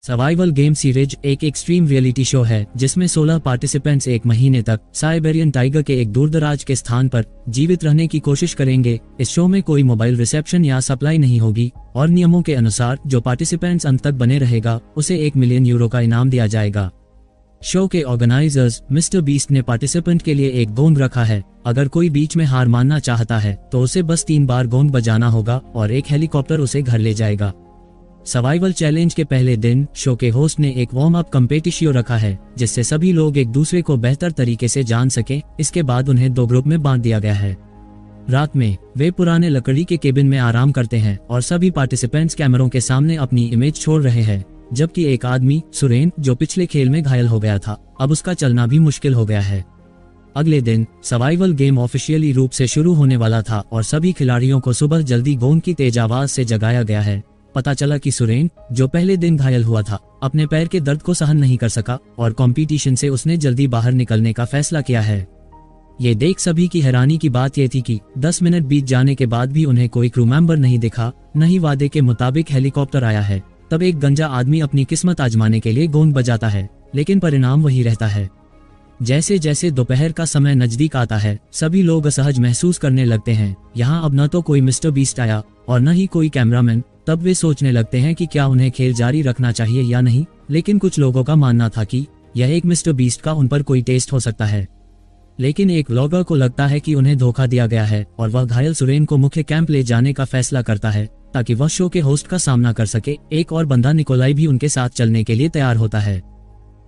Survival game series एक extreme reality show है जिसमें 16 पार्टिसिपेंट्स एक महीने तक साइबेरियन टाइगर के एक दूरदराज के स्थान पर जीवित रहने की कोशिश करेंगे। इस शो में कोई मोबाइल रिसेप्शन या सप्लाई नहीं होगी और नियमों के अनुसार जो पार्टिसिपेंट्स अंत तक बने रहेगा उसे 1 मिलियन यूरो का इनाम दिया जाएगा। शो के ऑर्गेनाइजर्स मिस्टर बीस्ट ने पार्टिसिपेंट के लिए एक गोंग रखा है। अगर कोई बीच में हार मानना चाहता है तो उसे बस 3 बार गोंग बजाना होगा और एक हेलीकॉप्टर उसे घर ले जाएगा। सर्वाइवल चैलेंज के पहले दिन शो के होस्ट ने एक वार्म अप कम्पिटिशन रखा है जिससे सभी लोग एक दूसरे को बेहतर तरीके से जान सके। इसके बाद उन्हें 2 ग्रुप में बांट दिया गया है। रात में वे पुराने लकड़ी के केबिन में आराम करते हैं और सभी पार्टिसिपेंट्स कैमरों के सामने अपनी इमेज छोड़ रहे हैं, जबकि एक आदमी सुरेन जो पिछले खेल में घायल हो गया था, अब उसका चलना भी मुश्किल हो गया है। अगले दिन सर्वाइवल गेम ऑफिशियली रूप से शुरू होने वाला था और सभी खिलाड़ियों को सुबह जल्दी गोंग की तेज आवाज से जगाया गया है। पता चला कि सुरेन जो पहले दिन घायल हुआ था अपने पैर के दर्द को सहन नहीं कर सका और कंपटीशन से उसने जल्दी बाहर निकलने का फैसला किया है। ये देख सभी की हैरानी की बात यह थी कि 10 मिनट बीत जाने के बाद भी उन्हें कोई क्रू मेंबर नहीं दिखा, न ही वादे के मुताबिक हेलीकॉप्टर आया है। तब एक गंजा आदमी अपनी किस्मत आजमाने के लिए गोंद बजाता है, लेकिन परिणाम वही रहता है। जैसे जैसे दोपहर का समय नजदीक आता है सभी लोग असहज महसूस करने लगते हैं। यहाँ अब न तो कोई मिस्टर बीस्ट आया और न ही कोई कैमरामैन। तब वे सोचने लगते हैं कि क्या उन्हें खेल जारी रखना चाहिए या नहीं, लेकिन कुछ लोगों का मानना था कि यह एक मिस्टर बीस्ट का उन पर कोई टेस्ट हो सकता है। लेकिन एक व्लॉगर को लगता है कि उन्हें धोखा दिया गया है और वह घायल सुरेन को मुख्य कैंप ले जाने का फैसला करता है ताकि वह शो के होस्ट का सामना कर सके। एक और बंदा निकोलाई भी उनके साथ चलने के लिए तैयार होता है,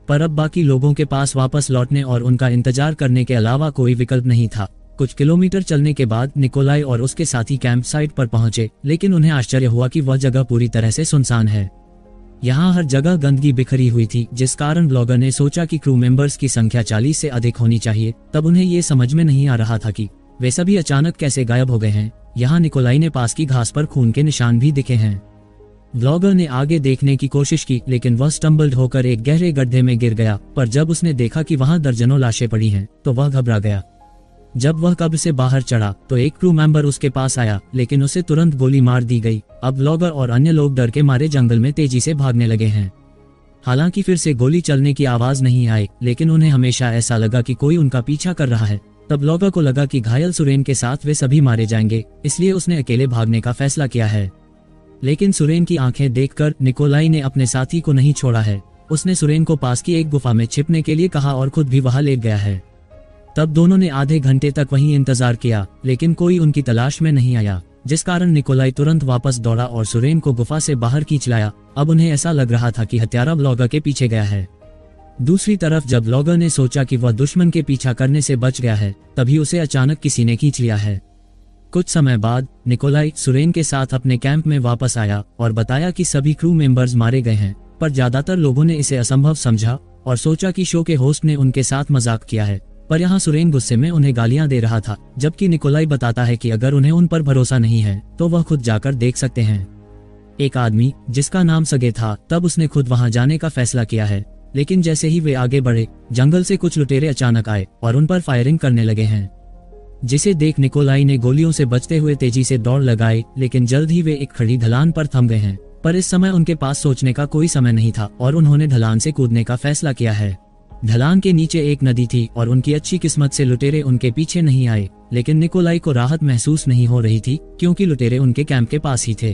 पर अब बाकी लोगों के पास वापस लौटने और उनका इंतजार करने के अलावा कोई विकल्प नहीं था। कुछ किलोमीटर चलने के बाद निकोलाई और उसके साथी कैंप साइट पर पहुंचे, लेकिन उन्हें आश्चर्य हुआ कि वह जगह पूरी तरह से सुनसान है। यहाँ हर जगह गंदगी बिखरी हुई थी, जिस कारण ब्लॉगर ने सोचा कि क्रू मेंबर्स की संख्या 40 से अधिक होनी चाहिए। तब उन्हें ये समझ में नहीं आ रहा था कि वे सभी अचानक कैसे गायब हो गए हैं। यहाँ निकोलाई ने पास की घास पर खून के निशान भी दिखे हैं। ब्लॉगर ने आगे देखने की कोशिश की, लेकिन वह स्टम्बल्ड होकर एक गहरे गड्ढे में गिर गया। पर जब उसने देखा कि वहां दर्जनों लाशें पड़ी हैं, तो वह घबरा गया। जब वह कब्र से बाहर चढ़ा तो एक क्रू मेंबर उसके पास आया, लेकिन उसे तुरंत गोली मार दी गई। अब ब्लॉगर और अन्य लोग डर के मारे जंगल में तेजी से भागने लगे हैं। हालांकि फिर से गोली चलने की आवाज नहीं आई, लेकिन उन्हें हमेशा ऐसा लगा कि कोई उनका पीछा कर रहा है। तब ब्लॉगर को लगा कि घायल सुरेन के साथ वे सभी मारे जाएंगे, इसलिए उसने अकेले भागने का फैसला किया है। लेकिन सुरेन की आंखें देखकर निकोलाई ने अपने साथी को नहीं छोड़ा है। उसने सुरेन को पास की एक गुफा में छिपने के लिए कहा और खुद भी वहां लेट गया है। तब दोनों ने आधे घंटे तक वहीं इंतजार किया, लेकिन कोई उनकी तलाश में नहीं आया, जिस कारण निकोलाई तुरंत वापस दौड़ा और सुरेन को गुफा से बाहर खींच लाया। अब उन्हें ऐसा लग रहा था कि हत्यारा ब्लॉगर के पीछे गया है। दूसरी तरफ जब ब्लॉगर ने सोचा कि वह दुश्मन के पीछा करने से बच गया है, तभी उसे अचानक किसी ने खींच लिया है। कुछ समय बाद निकोलाई सुरेन के साथ अपने कैंप में वापस आया और बताया कि सभी क्रू मेंबर्स मारे गए हैं, पर ज्यादातर लोगों ने इसे असंभव समझा और सोचा कि शो के होस्ट ने उनके साथ मजाक किया है। पर यहाँ सुरेन गुस्से में उन्हें गालियां दे रहा था, जबकि निकोलाई बताता है कि अगर उन्हें उन पर भरोसा नहीं है तो वह खुद जाकर देख सकते हैं। एक आदमी जिसका नाम सगे था, तब उसने खुद वहां जाने का फैसला किया है, लेकिन जैसे ही वे आगे बढ़े जंगल से कुछ लुटेरे अचानक आए और उन पर फायरिंग करने लगे हैं, जिसे देख निकोलाई ने गोलियों से बचते हुए तेजी से दौड़ लगाई। लेकिन जल्द ही वे एक खड़ी ढलान पर थम गए हैं, पर इस समय उनके पास सोचने का कोई समय नहीं था और उन्होंने ढलान से कूदने का फैसला किया है। ढलान के नीचे एक नदी थी और उनकी अच्छी किस्मत से लुटेरे उनके पीछे नहीं आए, लेकिन निकोलाई को राहत महसूस नहीं हो रही थी क्योंकि लुटेरे उनके कैंप के पास ही थे।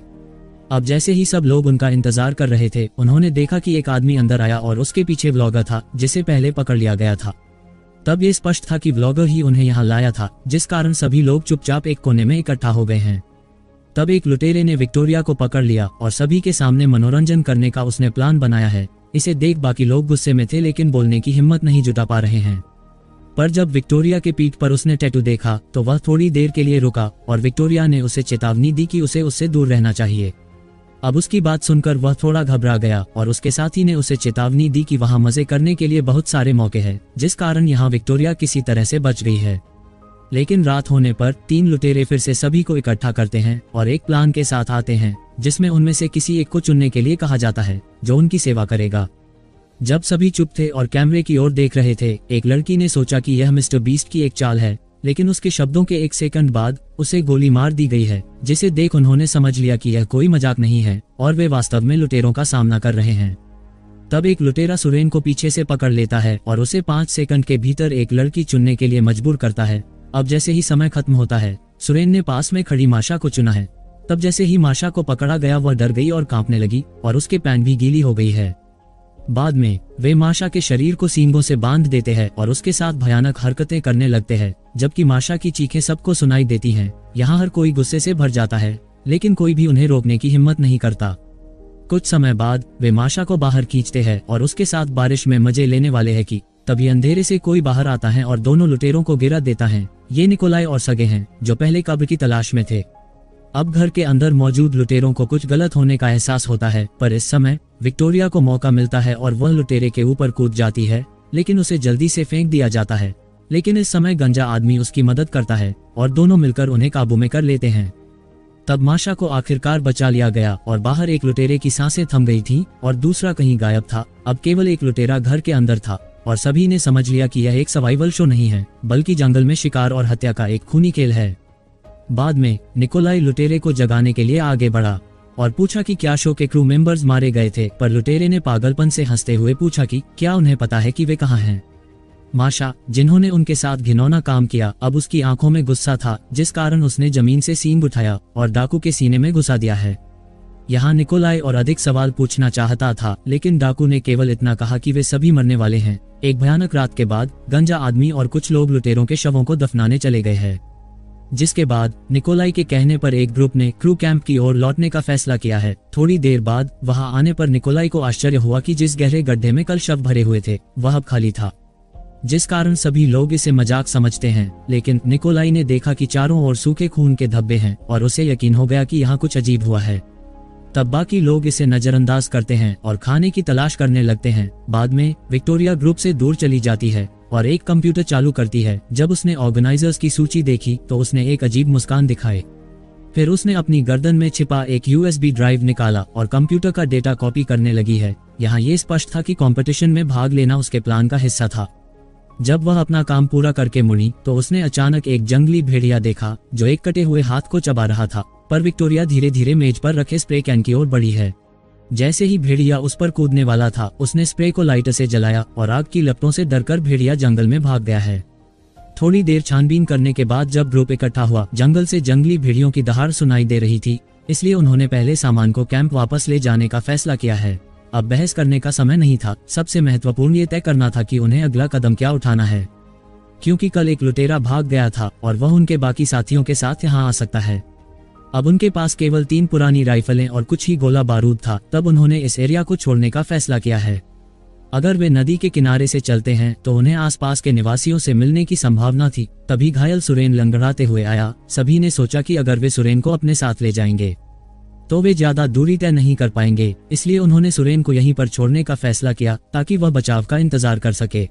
अब जैसे ही सब लोग उनका इंतजार कर रहे थे, उन्होंने देखा कि एक आदमी अंदर आया और उसके पीछे ब्लॉगर था जिसे पहले पकड़ लिया गया था। तब ये स्पष्ट था कि ब्लॉगर ही उन्हें यहाँ लाया था, जिस कारण सभी लोग चुपचाप एक कोने में इकट्ठा हो गए हैं। तब एक लुटेरे ने विक्टोरिया को पकड़ लिया और सभी के सामने मनोरंजन करने का उसने प्लान बनाया है। इसे देख बाकी लोग गुस्से में थे, लेकिन बोलने की हिम्मत नहीं जुटा पा रहे हैं। पर जब विक्टोरिया के पीठ पर उसने टैटू देखा तो वह थोड़ी देर के लिए रुका और विक्टोरिया ने उसे चेतावनी दी कि उसे उससे दूर रहना चाहिए। अब उसकी बात सुनकर वह थोड़ा घबरा गया और उसके साथी ने उसे चेतावनी दी कि वहां मजे करने के लिए बहुत सारे मौके हैं, जिस कारण यहाँ विक्टोरिया किसी तरह से बच गई है। लेकिन रात होने पर 3 लुटेरे फिर से सभी को इकट्ठा करते हैं और एक प्लान के साथ आते हैं, जिसमें उनमें से किसी एक को चुनने के लिए कहा जाता है जो उनकी सेवा करेगा। जब सभी चुप थे और कैमरे की ओर देख रहे थे, एक लड़की ने सोचा कि यह मिस्टर बीस्ट की एक चाल है, लेकिन उसके शब्दों के 1 सेकंड बाद उसे गोली मार दी गई है, जिसे देख उन्होंने समझ लिया कि यह कोई मजाक नहीं है और वे वास्तव में लुटेरों का सामना कर रहे हैं। तब एक लुटेरा सुरेन को पीछे से पकड़ लेता है और उसे 5 सेकंड के भीतर एक लड़की चुनने के लिए मजबूर करता है। अब जैसे ही समय खत्म होता है, सुरेन ने पास में खड़ी माशा को चुना है। तब जैसे ही माशा को पकड़ा गया वह डर गई और कांपने लगी और उसके पैंट भी गीली हो गई है। बाद में वे माशा के शरीर को सींगों से बांध देते हैं और उसके साथ भयानक हरकतें करने लगते हैं, जबकि माशा की चीखें सबको सुनाई देती हैं। यहाँ हर कोई गुस्से से भर जाता है, लेकिन कोई भी उन्हें रोकने की हिम्मत नहीं करता। कुछ समय बाद वे माशा को बाहर खींचते हैं और उसके साथ बारिश में मजे लेने वाले हैं कि तभी अंधेरे से कोई बाहर आता है और दोनों लुटेरों को गिरा देता है। ये निकोलाई और सगे हैं जो पहले कब्र की तलाश में थे। अब घर के अंदर मौजूद लुटेरों को कुछ गलत होने का एहसास होता है, पर इस समय विक्टोरिया को मौका मिलता है और वह लुटेरे के ऊपर कूद जाती है, लेकिन उसे जल्दी से फेंक दिया जाता है। लेकिन इस समय गंजा आदमी उसकी मदद करता है और दोनों मिलकर उन्हें काबू में कर लेते हैं। तब माशा को आखिरकार बचा लिया गया और बाहर एक लुटेरे की सांसें थम गई थी और दूसरा कहीं गायब था। अब केवल एक लुटेरा घर के अंदर था और सभी ने समझ लिया कि यह एक सर्वाइवल शो नहीं है, बल्कि जंगल में शिकार और हत्या का एक खूनी खेल है। बाद में निकोलाई लुटेरे को जगाने के लिए आगे बढ़ा और पूछा कि क्या शो के क्रू मेंबर्स मारे गए थे, पर लुटेरे ने पागलपन से हंसते हुए पूछा कि क्या उन्हें पता है कि वे कहाँ हैं। माशा, जिन्होंने उनके साथ घिनौना काम किया, अब उसकी आंखों में गुस्सा था, जिस कारण उसने जमीन से सींग उठाया और डाकू के सीने में घुसा दिया है। यहाँ निकोलाई और अधिक सवाल पूछना चाहता था, लेकिन डाकू ने केवल इतना कहा कि वे सभी मरने वाले हैं। एक भयानक रात के बाद गंजा आदमी और कुछ लोग लुटेरों के शवों को दफनाने चले गए हैं, जिसके बाद निकोलाई के कहने पर एक ग्रुप ने क्रू कैंप की ओर लौटने का फैसला किया है। थोड़ी देर बाद वहां आने पर निकोलाई को आश्चर्य हुआ कि जिस गहरे गड्ढे में कल शव भरे हुए थे वह अब खाली था, जिस कारण सभी लोग इसे मजाक समझते हैं। लेकिन निकोलाई ने देखा कि चारों ओर सूखे खून के धब्बे हैं और उसे यकीन हो गया कि यहाँ कुछ अजीब हुआ है। तब बाकी लोग इसे नजरअंदाज करते हैं और खाने की तलाश करने लगते हैं। बाद में विक्टोरिया ग्रुप से दूर चली जाती है और एक कंप्यूटर चालू करती है। जब उसने ऑर्गेनाइजर्स की सूची देखी तो उसने एक अजीब मुस्कान दिखाई। फिर उसने अपनी गर्दन में छिपा एक USB ड्राइव निकाला और कंप्यूटर का डेटा कॉपी करने लगी है। यहाँ ये स्पष्ट था कि कंपटीशन में भाग लेना उसके प्लान का हिस्सा था। जब वह अपना काम पूरा करके मुड़ी तो उसने अचानक एक जंगली भेड़िया देखा जो एक कटे हुए हाथ को चबा रहा था, पर विक्टोरिया धीरे धीरे मेज पर रखे स्प्रे कैन की ओर बढ़ी है। जैसे ही भेड़िया उस पर कूदने वाला था, उसने स्प्रे को लाइटर से जलाया और आग की लपटों से डरकर भेड़िया जंगल में भाग गया है। थोड़ी देर छानबीन करने के बाद जब ग्रुप इकट्ठा हुआ, जंगल से जंगली भेड़ियों की दहाड़ सुनाई दे रही थी, इसलिए उन्होंने पहले सामान को कैंप वापस ले जाने का फैसला किया है। अब बहस करने का समय नहीं था, सबसे महत्वपूर्ण ये तय करना था कि उन्हें अगला कदम क्या उठाना है, क्योंकि कल एक लुटेरा भाग गया था और वह उनके बाकी साथियों के साथ यहाँ आ सकता है। अब उनके पास केवल 3 पुरानी राइफलें और कुछ ही गोला बारूद था। तब उन्होंने इस एरिया को छोड़ने का फैसला किया है। अगर वे नदी के किनारे से चलते हैं तो उन्हें आसपास के निवासियों से मिलने की संभावना थी। तभी घायल सुरेन लंगड़ाते हुए आया। सभी ने सोचा कि अगर वे सुरेन को अपने साथ ले जाएंगे तो वे ज्यादा दूरी तय नहीं कर पाएंगे, इसलिए उन्होंने सुरेन को यहीं पर छोड़ने का फैसला किया ताकि वह बचाव का इंतजार कर सके।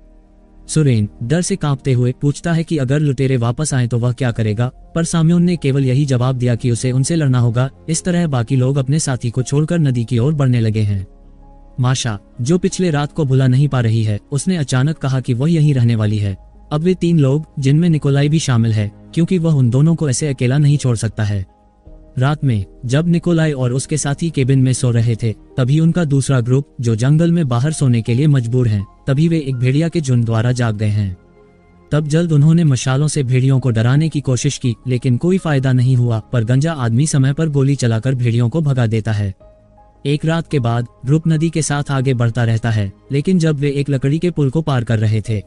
सुरेन डर से कांपते हुए पूछता है कि अगर लुटेरे वापस आए तो वह क्या करेगा, पर साम्योन ने केवल यही जवाब दिया कि उसे उनसे लड़ना होगा। इस तरह बाकी लोग अपने साथी को छोड़कर नदी की ओर बढ़ने लगे हैं। माशा, जो पिछले रात को भुला नहीं पा रही है, उसने अचानक कहा कि वह यहीं रहने वाली है। अब वे 3 लोग, जिनमें निकोलाई भी शामिल है, क्योंकि वह उन दोनों को ऐसे अकेला नहीं छोड़ सकता है। रात में जब निकोलाई और उसके साथी केबिन में सो रहे थे, तभी उनका दूसरा ग्रुप, जो जंगल में बाहर सोने के लिए मजबूर हैं, तभी वे एक भेड़िया के झुंड द्वारा जाग गए हैं। तब जल्द उन्होंने मशालों से भेड़ियों को डराने की कोशिश की, लेकिन कोई फायदा नहीं हुआ, पर गंजा आदमी समय पर गोली चलाकर भेड़ियों को भगा देता है। एक रात के बाद ग्रुप नदी के साथ आगे बढ़ता रहता है, लेकिन जब वे एक लकड़ी के पुल को पार कर रहे थे,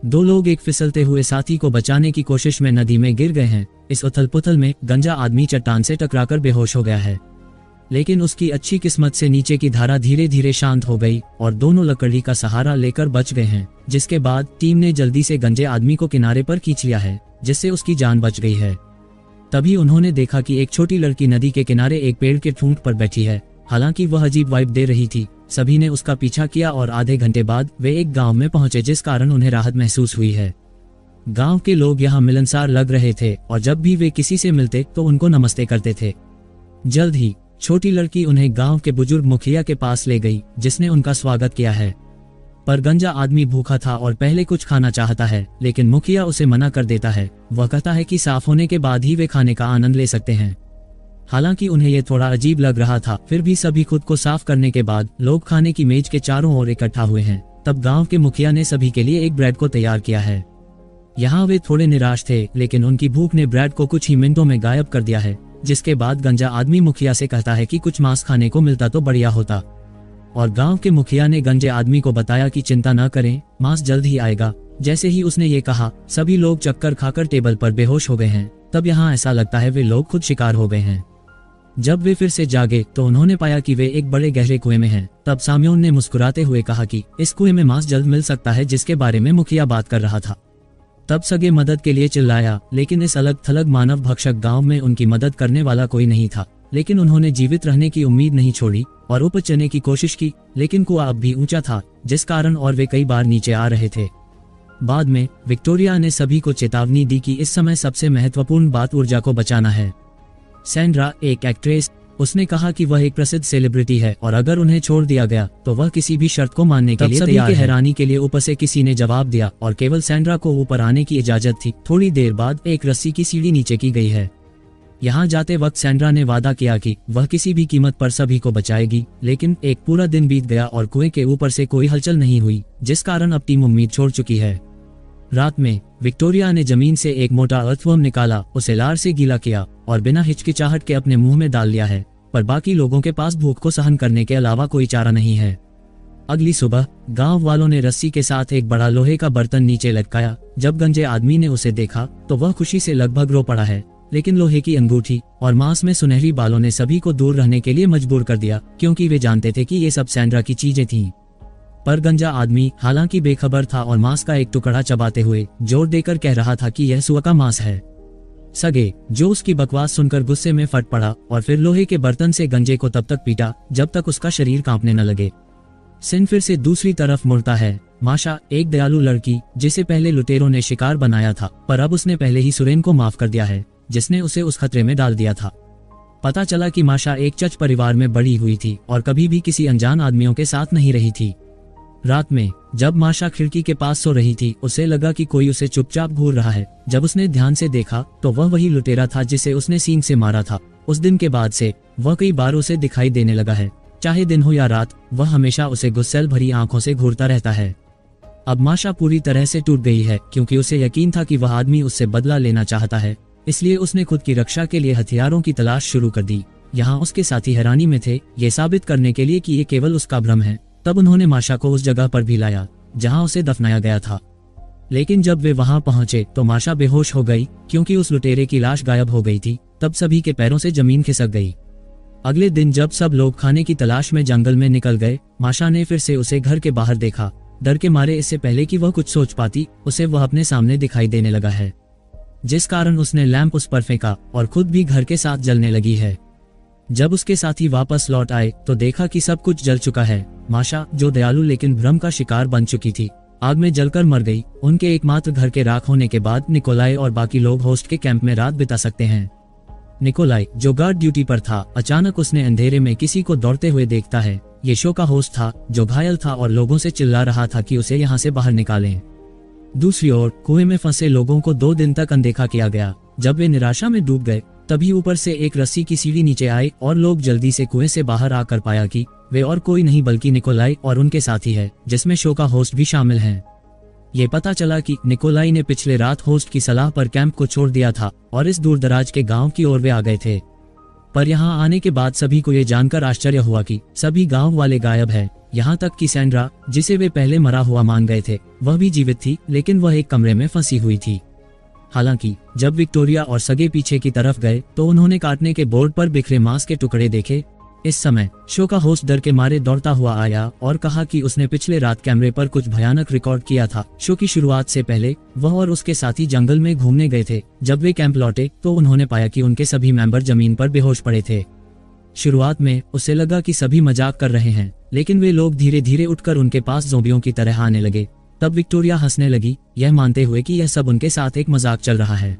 2 लोग एक फिसलते हुए साथी को बचाने की कोशिश में नदी में गिर गए हैं। इस उथल पुथल में गंजा आदमी चट्टान से टकराकर बेहोश हो गया है, लेकिन उसकी अच्छी किस्मत से नीचे की धारा धीरे धीरे शांत हो गई और दोनों लकड़ी का सहारा लेकर बच गए हैं। जिसके बाद टीम ने जल्दी से गंजे आदमी को किनारे पर खींच लिया है, जिससे उसकी जान बच गई है। तभी उन्होंने देखा कि एक छोटी लड़की नदी के किनारे एक पेड़ के ठूंठ पर बैठी है। हालांकि वह अजीब वाइब दे रही थी। सभी ने उसका पीछा किया और आधे घंटे बाद वे एक गांव में पहुंचे, जिस कारण उन्हें राहत महसूस हुई है। गांव के लोग यहाँ मिलनसार लग रहे थे और जब भी वे किसी से मिलते तो उनको नमस्ते करते थे। जल्द ही छोटी लड़की उन्हें गांव के बुजुर्ग मुखिया के पास ले गई, जिसने उनका स्वागत किया है। पर गंजा आदमी भूखा था और पहले कुछ खाना चाहता है, लेकिन मुखिया उसे मना कर देता है। वह कहता है कि साफ होने के बाद ही वे खाने का आनंद ले सकते हैं। हालांकि उन्हें यह थोड़ा अजीब लग रहा था, फिर भी सभी खुद को साफ करने के बाद लोग खाने की मेज के चारों ओर इकट्ठा हुए हैं। तब गांव के मुखिया ने सभी के लिए एक ब्रेड को तैयार किया है। यहाँ वे थोड़े निराश थे, लेकिन उनकी भूख ने ब्रेड को कुछ ही मिनटों में गायब कर दिया है। जिसके बाद गंजा आदमी मुखिया से कहता है कि कुछ मांस खाने को मिलता तो बढ़िया होता, और गांव के मुखिया ने गंजे आदमी को बताया कि चिंता न करें, मांस जल्द ही आएगा। जैसे ही उसने ये कहा, सभी लोग चक्कर खाकर टेबल पर बेहोश हो गए हैं। तब यहाँ ऐसा लगता है वे लोग खुद शिकार हो गए हैं। जब वे फिर से जागे तो उन्होंने पाया कि वे एक बड़े गहरे कुएं में हैं। तब साम्योन ने मुस्कुराते हुए कहा कि इस कुएं में मांस जल्द मिल सकता है, जिसके बारे में मुखिया बात कर रहा था। तब सगे मदद के लिए चिल्लाया, लेकिन इस अलग थलग मानव भक्षक गांव में उनकी मदद करने वाला कोई नहीं था। लेकिन उन्होंने जीवित रहने की उम्मीद नहीं छोड़ी और ऊपर चढ़ने की कोशिश की, लेकिन कुआं अब भी ऊंचा था, जिस कारण और वे कई बार नीचे आ रहे थे। बाद में विक्टोरिया ने सभी को चेतावनी दी कि इस समय सबसे महत्वपूर्ण बात ऊर्जा को बचाना है। सैंड्रा एक एक्ट्रेस, उसने कहा कि वह एक प्रसिद्ध सेलिब्रिटी है और अगर उन्हें छोड़ दिया गया तो वह किसी भी शर्त को मानने के लिए तैयार है। हैरानी के लिए ऊपर से किसी ने जवाब दिया और केवल सैंड्रा को ऊपर आने की इजाजत थी। थोड़ी देर बाद एक रस्सी की सीढ़ी नीचे की गई है। यहाँ जाते वक्त सैंड्रा ने वादा किया कि वह किसी भी कीमत पर सभी को बचाएगी, लेकिन एक पूरा दिन बीत गया और कुएं के ऊपर से कोई हलचल नहीं हुई, जिस कारण अब टीम उम्मीद छोड़ चुकी है। रात में विक्टोरिया ने जमीन से एक मोटा अर्थवर्म निकाला, उसे लार से गीला किया और बिना हिचकिचाहट के अपने मुंह में डाल लिया है। पर बाकी लोगों के पास भूख को सहन करने के अलावा कोई चारा नहीं है। अगली सुबह गांव वालों ने रस्सी के साथ एक बड़ा लोहे का बर्तन नीचे लटकाया। जब गंजे आदमी ने उसे देखा तो वह खुशी से लगभग रो पड़ा है, लेकिन लोहे की अंगूठी और मांस में सुनहरी बालों ने सभी को दूर रहने के लिए मजबूर कर दिया, क्योंकि वे जानते थे कि ये सब सैंड्रा की चीजें थीं। पर गंजा आदमी हालांकि बेखबर था और मांस का एक टुकड़ा चबाते हुए जोर देकर कह रहा था कि यह सुअर का मांस है। सगे, जो उसकी बकवास सुनकर गुस्से में फट पड़ा और फिर लोहे के बर्तन से गंजे को तब तक पीटा जब तक उसका शरीर कांपने न लगे। सिन फिर से दूसरी तरफ मुड़ता है। माशा एक दयालु लड़की, जिसे पहले लुटेरों ने शिकार बनाया था, पर अब उसने पहले ही सुरेन को माफ कर दिया है, जिसने उसे उस खतरे में डाल दिया था। पता चला कि माशा एक चच परिवार में बड़ी हुई थी और कभी भी किसी अनजान आदमियों के साथ नहीं रही थी। रात में जब माशा खिड़की के पास सो रही थी, उसे लगा कि कोई उसे चुपचाप घूर रहा है। जब उसने ध्यान से देखा तो वह वही लुटेरा था जिसे उसने सींग से मारा था। उस दिन के बाद से वह कई बार उसे दिखाई देने लगा है। चाहे दिन हो या रात, वह हमेशा उसे गुस्सेल भरी आंखों से घूरता रहता है। अब माशा पूरी तरह से टूट गई है, क्योंकि उसे यकीन था कि वह आदमी उससे बदला लेना चाहता है। इसलिए उसने खुद की रक्षा के लिए हथियारों की तलाश शुरू कर दी। यहाँ उसके साथी हैरानी में थे, ये साबित करने के लिए कि ये केवल उसका भ्रम है। तब उन्होंने माशा को उस जगह पर भी लाया जहां उसे दफनाया गया था। लेकिन जब वे वहां पहुंचे तो माशा बेहोश हो गई, क्योंकि उस लुटेरे की लाश गायब हो गई थी। तब सभी के पैरों से जमीन खिसक गई। अगले दिन जब सब लोग खाने की तलाश में जंगल में निकल गए, माशा ने फिर से उसे घर के बाहर देखा। डर के मारे, इससे पहले कि वह कुछ सोच पाती, उसे वह अपने सामने दिखाई देने लगा है, जिस कारण उसने लैंप उस पर फेंका और खुद भी घर के साथ जलने लगी है। जब उसके साथी वापस लौट आए तो देखा कि सब कुछ जल चुका है। माशा, जो दयालु लेकिन भ्रम का शिकार बन चुकी थी, आग में जलकर मर गई। उनके एकमात्र घर के राख होने के बाद निकोलाई और बाकी लोग होस्ट के कैंप में रात बिता सकते हैं। निकोलाई, जो गार्ड ड्यूटी पर था, अचानक उसने अंधेरे में किसी को दौड़ते हुए देखता है। ये शो का होस्ट था, जो घायल था और लोगों से चिल्ला रहा था कि उसे यहाँ से बाहर निकालें। दूसरी ओर कुएं में फंसे लोगों को 2 दिन तक अनदेखा किया गया। जब वे निराशा में डूब गए, तभी ऊपर से एक रस्सी की सीढ़ी नीचे आई और लोग जल्दी से कुएं से बाहर आकर पाया कि वे और कोई नहीं बल्कि निकोलाई और उनके साथी है, जिसमें शो का होस्ट भी शामिल हैं। ये पता चला कि निकोलाई ने पिछले रात होस्ट की सलाह पर कैंप को छोड़ दिया था और इस दूरदराज के गांव की ओर वे आ गए थे। पर यहाँ आने के बाद सभी को ये जानकर आश्चर्य हुआ कि सभी गांव वाले गायब हैं। यहाँ तक कि सैंड्रा, जिसे वे पहले मरा हुआ मान गए थे, वह भी जीवित थी, लेकिन वह एक कमरे में फंसी हुई थी। हालांकि जब विक्टोरिया और सगे पीछे की तरफ गए तो उन्होंने काटने के बोर्ड पर बिखरे मांस के टुकड़े देखे। इस समय शो का होस्ट डर के मारे दौड़ता हुआ आया और कहा कि उसने पिछले रात कैमरे पर कुछ भयानक रिकॉर्ड किया था। शो की शुरुआत से पहले वह और उसके साथी जंगल में घूमने गए थे। जब वे कैंप लौटे तो उन्होंने पाया कि उनके सभी मेंबर जमीन पर बेहोश पड़े थे। शुरुआत में उसे लगा कि सभी मजाक कर रहे हैं, लेकिन वे लोग धीरे धीरे उठकर उनके पास ज़ोंबियों की तरह आने लगे। तब विक्टोरिया हंसने लगी, यह मानते हुए कि यह सब उनके साथ एक मजाक चल रहा है।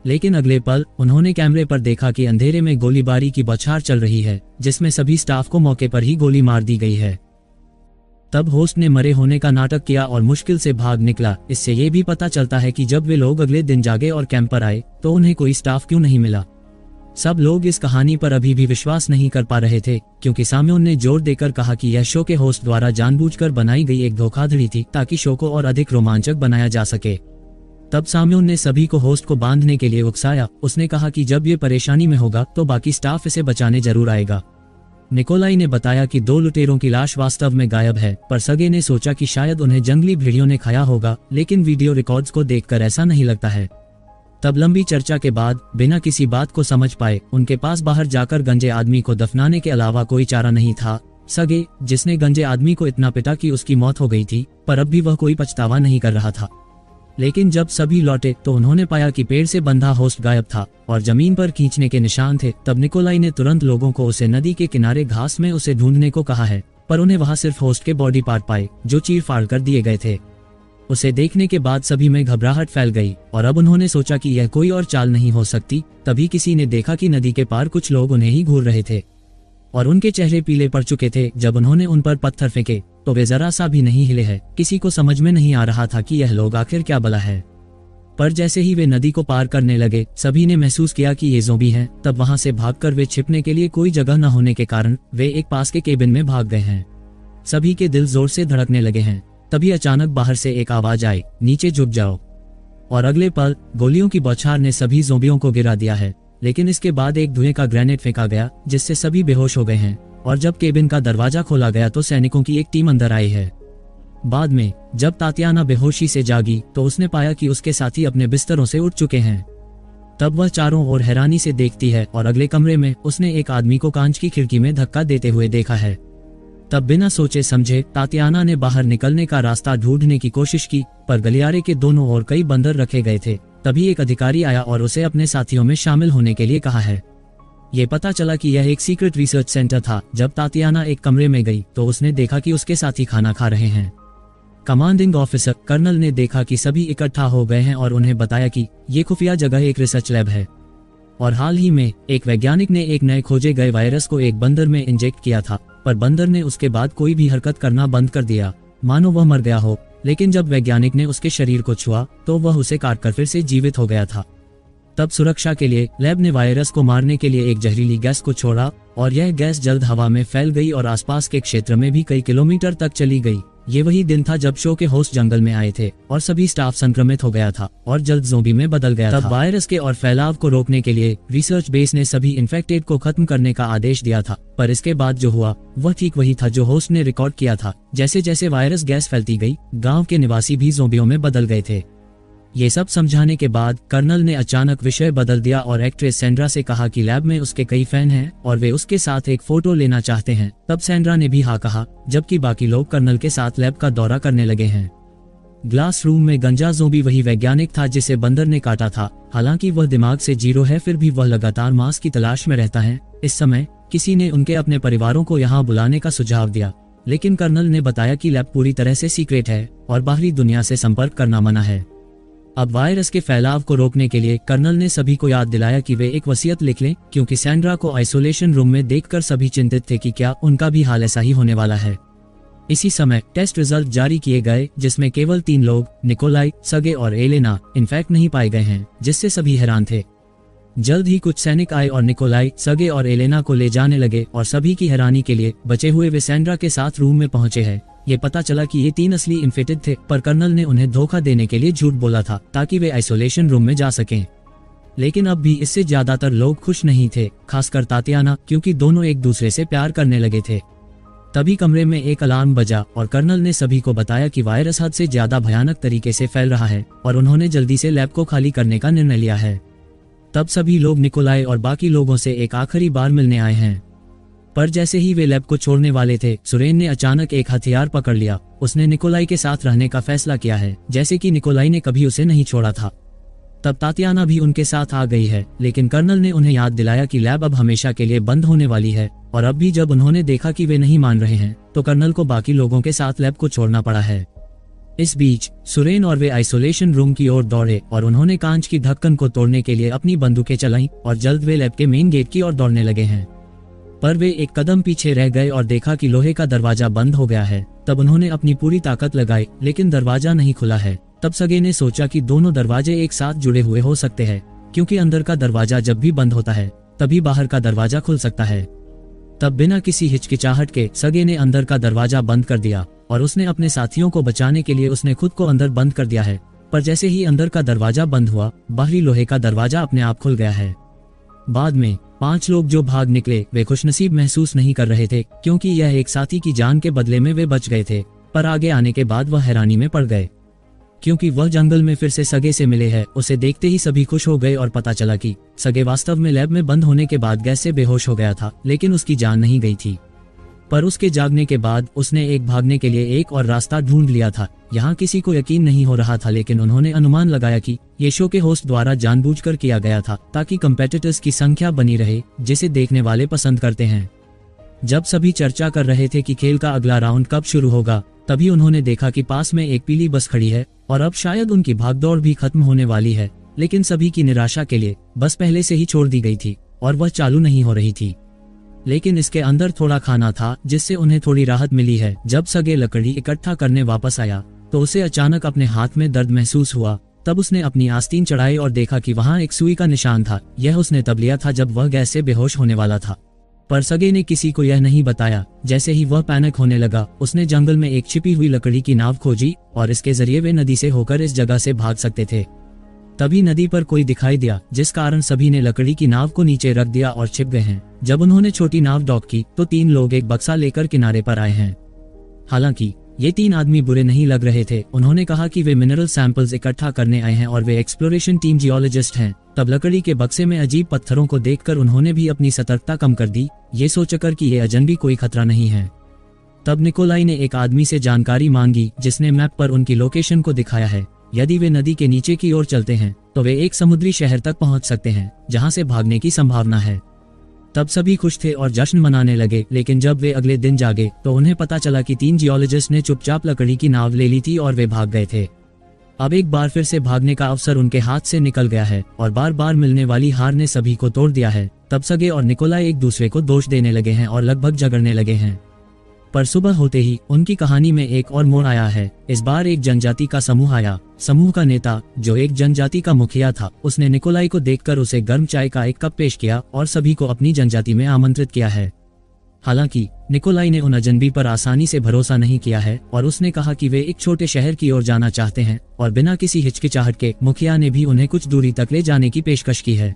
लेकिन अगले पल उन्होंने कैमरे पर देखा कि अंधेरे में गोलीबारी की बौछार चल रही है, जिसमें सभी स्टाफ को मौके पर ही गोली मार दी गई है। तब होस्ट ने मरे होने का नाटक किया और मुश्किल से भाग निकला। इससे ये भी पता चलता है कि जब वे लोग अगले दिन जागे और कैंप पर आए तो उन्हें कोई स्टाफ क्यों नहीं मिला। सब लोग इस कहानी पर अभी भी विश्वास नहीं कर पा रहे थे, क्योंकि साम्योन ने जोर देकर कहा कि यह शो के होस्ट द्वारा जानबूझकर बनाई गई एक धोखाधड़ी थी ताकि शो को और अधिक रोमांचक बनाया जा सके। तब साम्योन ने सभी को होस्ट को बांधने के लिए उकसाया। उसने कहा कि जब ये परेशानी में होगा तो बाकी स्टाफ इसे बचाने जरूर आएगा। निकोलाई ने बताया कि 2 लुटेरों की लाश वास्तव में गायब है, पर सगे ने सोचा कि शायद उन्हें जंगली भेड़ियों ने खाया होगा, लेकिन वीडियो रिकॉर्ड्स को देखकर ऐसा नहीं लगता है। तब लंबी चर्चा के बाद बिना किसी बात को समझ पाए उनके पास बाहर जाकर गंजे आदमी को दफनाने के अलावा कोई चारा नहीं था। सगे, जिसने गंजे आदमी को इतना पिटा कि उसकी मौत हो गई थी, पर अब भी वह कोई पछतावा नहीं कर रहा था। लेकिन जब सभी लौटे तो उन्होंने पाया कि पेड़ से बंधा होस्ट गायब था और जमीन पर खींचने के निशान थे। तब निकोलाई ने तुरंत लोगों को उसे नदी के किनारे घास में उसे ढूंढने को कहा है, पर उन्हें वहां सिर्फ होस्ट के बॉडी पार्ट पाए जो चीर फाड़ कर दिए गए थे। उसे देखने के बाद सभी में घबराहट फैल गई और अब उन्होंने सोचा कि यह कोई और चाल नहीं हो सकती। तभी किसी ने देखा कि नदी के पार कुछ लोग उन्हें ही घूर रहे थे और उनके चेहरे पीले पड़ चुके थे। जब उन्होंने उन पर पत्थर फेंके तो वे जरा सा भी नहीं हिले हैं। किसी को समझ में नहीं आ रहा था कि यह लोग आखिर क्या बला है। पर जैसे ही वे नदी को पार करने लगे सभी ने महसूस किया कि ये ज़ॉम्बी हैं। तब वहां से भागकर वे छिपने के लिए कोई जगह न होने के कारण वे एक पास के केबिन में भाग गए हैं। सभी के दिल जोर से धड़कने लगे हैं। तभी अचानक बाहर से एक आवाज आई, नीचे झुक जाओ। और अगले पल गोलियों की बौछार ने सभी ज़ॉम्बियों को गिरा दिया है। लेकिन इसके बाद एक धुएं का ग्रेनेड फेंका गया जिससे सभी बेहोश हो गए हैं। और जब केबिन का दरवाजा खोला गया तो सैनिकों की एक टीम अंदर आई है। बाद में जब तातियाना बेहोशी से जागी तो उसने पाया कि उसके साथी अपने बिस्तरों से उठ चुके हैं। तब वह चारों ओर हैरानी से देखती है और अगले कमरे में उसने एक आदमी को कांच की खिड़की में धक्का देते हुए देखा है। तब बिना सोचे समझे तातियाना ने बाहर निकलने का रास्ता ढूंढने की कोशिश की, पर गलियारे के दोनों ओर कई बंदर रखे गए थे। तभी एक अधिकारी आया और उसे अपने साथियों में शामिल होने के लिए कहा है। ये पता चला कि यह एक सीक्रेट रिसर्च सेंटर था। जब तातियाना एक कमरे में गई तो उसने देखा कि उसके साथी खाना खा रहे हैं। कमांडिंग ऑफिसर कर्नल ने देखा कि सभी इकट्ठा हो गए हैं और उन्हें बताया कि ये खुफिया जगह एक रिसर्च लैब है और हाल ही में एक वैज्ञानिक ने एक नए खोजे गए वायरस को एक बंदर में इंजेक्ट किया था, पर बंदर ने उसके बाद कोई भी हरकत करना बंद कर दिया, मानो वह मर गया हो। लेकिन जब वैज्ञानिक ने उसके शरीर को छुआ तो वह उसे काटकर फिर से जीवित हो गया था। तब सुरक्षा के लिए लैब ने वायरस को मारने के लिए एक जहरीली गैस को छोड़ा और यह गैस जल्द हवा में फैल गई और आसपास के क्षेत्र में भी कई किलोमीटर तक चली गई। ये वही दिन था जब शो के होस्ट जंगल में आए थे और सभी स्टाफ संक्रमित हो गया था और जल्द ज़ॉम्बी में बदल गया था। तब वायरस के और फैलाव को रोकने के लिए रिसर्च बेस ने सभी इन्फेक्टेड को खत्म करने का आदेश दिया था, पर इसके बाद जो हुआ वह ठीक वही था जो होस्ट ने रिकॉर्ड किया था। जैसे जैसे वायरस गैस फैलती गई गाँव के निवासी भी ज़ॉम्बियों में बदल गए थे। ये सब समझाने के बाद कर्नल ने अचानक विषय बदल दिया और एक्ट्रेस सैंड्रा से कहा कि लैब में उसके कई फैन हैं और वे उसके साथ एक फोटो लेना चाहते हैं। तब सैंड्रा ने भी हाँ कहा, जबकि बाकी लोग कर्नल के साथ लैब का दौरा करने लगे हैं। ग्लास रूम में गंजा ज़ॉम्बी वही वैज्ञानिक था जिसे बंदर ने काटा था। हालांकि वह दिमाग से जीरो है, फिर भी वह लगातार मांस की तलाश में रहता है। इस समय किसी ने उनके अपने परिवारों को यहाँ बुलाने का सुझाव दिया, लेकिन कर्नल ने बताया कि लैब पूरी तरह से सीक्रेट है और बाहरी दुनिया से संपर्क करना मना है। अब वायरस के फैलाव को रोकने के लिए कर्नल ने सभी को याद दिलाया कि वे एक वसीयत लिख लें, क्योंकि सैंड्रा को आइसोलेशन रूम में देखकर सभी चिंतित थे कि क्या उनका भी हाल ऐसा ही होने वाला है। इसी समय टेस्ट रिजल्ट जारी किए गए जिसमें केवल 3 लोग निकोलाई, सगे और एलेना इन्फेक्ट नहीं पाए गए हैं, जिससे सभी हैरान थे। जल्द ही कुछ सैनिक आए और निकोलाई, सगे और एलेना को ले जाने लगे और सभी की हैरानी के लिए बचे हुए वे सैंड्रा के साथ रूम में पहुंचे हैं। ये पता चला कि ये 3 असली इन्फेक्टेड थे, पर कर्नल ने उन्हें धोखा देने के लिए झूठ बोला था ताकि वे आइसोलेशन रूम में जा सकें। लेकिन अब भी इससे ज्यादातर लोग खुश नहीं थे, खासकर तातियाना, क्योंकि दोनों एक दूसरे से प्यार करने लगे थे। तभी कमरे में एक अलार्म बजा और कर्नल ने सभी को बताया कि वायरस हद से ज्यादा भयानक तरीके से फैल रहा है और उन्होंने जल्दी से लैब को खाली करने का निर्णय लिया है। तब सभी लोग निकोलाई और बाकी लोगों से एक आखिरी बार मिलने आए हैं। पर जैसे ही वे लैब को छोड़ने वाले थे, सुरेन ने अचानक एक हथियार पकड़ लिया। उसने निकोलाई के साथ रहने का फैसला किया है, जैसे कि निकोलाई ने कभी उसे नहीं छोड़ा था। तब तातियाना भी उनके साथ आ गई है, लेकिन कर्नल ने उन्हें याद दिलाया कि लैब अब हमेशा के लिए बंद होने वाली है। और अब भी जब उन्होंने देखा कि वे नहीं मान रहे हैं, तो कर्नल को बाकी लोगों के साथ लैब को छोड़ना पड़ा है। इस बीच सुरेन और वे आइसोलेशन रूम की ओर दौड़े और उन्होंने कांच की ढक्कन को तोड़ने के लिए अपनी बंदूकें चलाईं और जल्द वे लैब के मेन गेट की ओर दौड़ने लगे हैं। पर वे एक कदम पीछे रह गए और देखा कि लोहे का दरवाजा बंद हो गया है। तब उन्होंने अपनी पूरी ताकत लगाई, लेकिन दरवाजा नहीं खुला है। तब सगे ने सोचा कि दोनों दरवाजे एक साथ जुड़े हुए हो सकते हैं, क्योंकि अंदर का दरवाजा जब भी बंद होता है तभी बाहर का दरवाजा खुल सकता है। तब बिना किसी हिचकिचाहट के सगे ने अंदर का दरवाजा बंद कर दिया और उसने अपने साथियों को बचाने के लिए उसने खुद को अंदर बंद कर दिया है। पर जैसे ही अंदर का दरवाजा बंद हुआ, बाहरी लोहे का दरवाजा अपने आप खुल गया है। बाद में 5 लोग जो भाग निकले वे खुशनसीब महसूस नहीं कर रहे थे, क्योंकि यह एक साथी की जान के बदले में वे बच गए थे। पर आगे आने के बाद वह हैरानी में पड़ गए, क्योंकि वह जंगल में फिर से सगे से मिले हैं। उसे देखते ही सभी खुश हो गए और पता चला कि सगे वास्तव में लैब में बंद होने के बाद गैस से बेहोश हो गया था, लेकिन उसकी जान नहीं गई थी। पर उसके जागने के बाद उसने एक भागने के लिए एक और रास्ता ढूंढ लिया था। यहाँ किसी को यकीन नहीं हो रहा था, लेकिन उन्होंने अनुमान लगाया कि ये शो के होस्ट द्वारा जानबूझकर किया गया था, ताकि कंपेटिटर्स की संख्या बनी रहे जिसे देखने वाले पसंद करते हैं। जब सभी चर्चा कर रहे थे कि खेल का अगला राउंड कब शुरू होगा, तभी उन्होंने देखा कि पास में एक पीली बस खड़ी है और अब शायद उनकी भागदौड़ भी खत्म होने वाली है। लेकिन सभी की निराशा के लिए बस पहले से ही छोड़ दी गई थी और वह चालू नहीं हो रही थी। लेकिन इसके अंदर थोड़ा खाना था, जिससे उन्हें थोड़ी राहत मिली है। जब सगे लकड़ी इकट्ठा करने वापस आया तो उसे अचानक अपने हाथ में दर्द महसूस हुआ। तब उसने अपनी आस्तीन चढ़ाई और देखा कि वहाँ एक सुई का निशान था। यह उसने तब लिया था जब वह गैस से बेहोश होने वाला था। पर सगे ने किसी को यह नहीं बताया। जैसे ही वह पैनिक होने लगा, उसने जंगल में एक छिपी हुई लकड़ी की नाव खोजी और इसके जरिए वे नदी से होकर इस जगह से भाग सकते थे। तभी नदी पर कोई दिखाई दिया, जिस कारण सभी ने लकड़ी की नाव को नीचे रख दिया और छिप गए हैं। जब उन्होंने छोटी नाव डॉक की तो 3 लोग एक बक्सा लेकर किनारे पर आए हैं। हालांकि ये 3 आदमी बुरे नहीं लग रहे थे। उन्होंने कहा कि वे मिनरल सैंपल्स इकट्ठा करने आए हैं और वे एक्सप्लोरेशन टीम जियोलॉजिस्ट हैं। तब लकड़ी के बक्से में अजीब पत्थरों को देखकर उन्होंने भी अपनी सतर्कता कम कर दी, ये सोचकर कि ये अजनबी कोई खतरा नहीं है। तब निकोलाई ने एक आदमी से जानकारी मांगी, जिसने मैप पर उनकी लोकेशन को दिखाया है। यदि वे नदी के नीचे की ओर चलते हैं तो वे एक समुद्री शहर तक पहुंच सकते हैं, जहां से भागने की संभावना है। तब सभी खुश थे और जश्न मनाने लगे। लेकिन जब वे अगले दिन जागे तो उन्हें पता चला कि 3 जियोलॉजिस्ट ने चुपचाप लकड़ी की नाव ले ली थी और वे भाग गए थे। अब एक बार फिर से भागने का अवसर उनके हाथ से निकल गया है और बार बार मिलने वाली हार ने सभी को तोड़ दिया है। तब सगे और निकोलाई एक दूसरे को दोष देने लगे हैं और लगभग झगड़ने लगे हैं। पर सुबह होते ही उनकी कहानी में एक और मोड़ आया है। इस बार एक जनजाति का समूह आया। समूह का नेता, जो एक जनजाति का मुखिया था, उसने निकोलाई को देखकर उसे गर्म चाय का एक कप पेश किया और सभी को अपनी जनजाति में आमंत्रित किया है। हालांकि निकोलाई ने उन अजनबी पर आसानी से भरोसा नहीं किया है और उसने कहा कि वे एक छोटे शहर की ओर जाना चाहते हैं और बिना किसी हिचकिचाहट के मुखिया ने भी उन्हें कुछ दूरी तक ले जाने की पेशकश की है।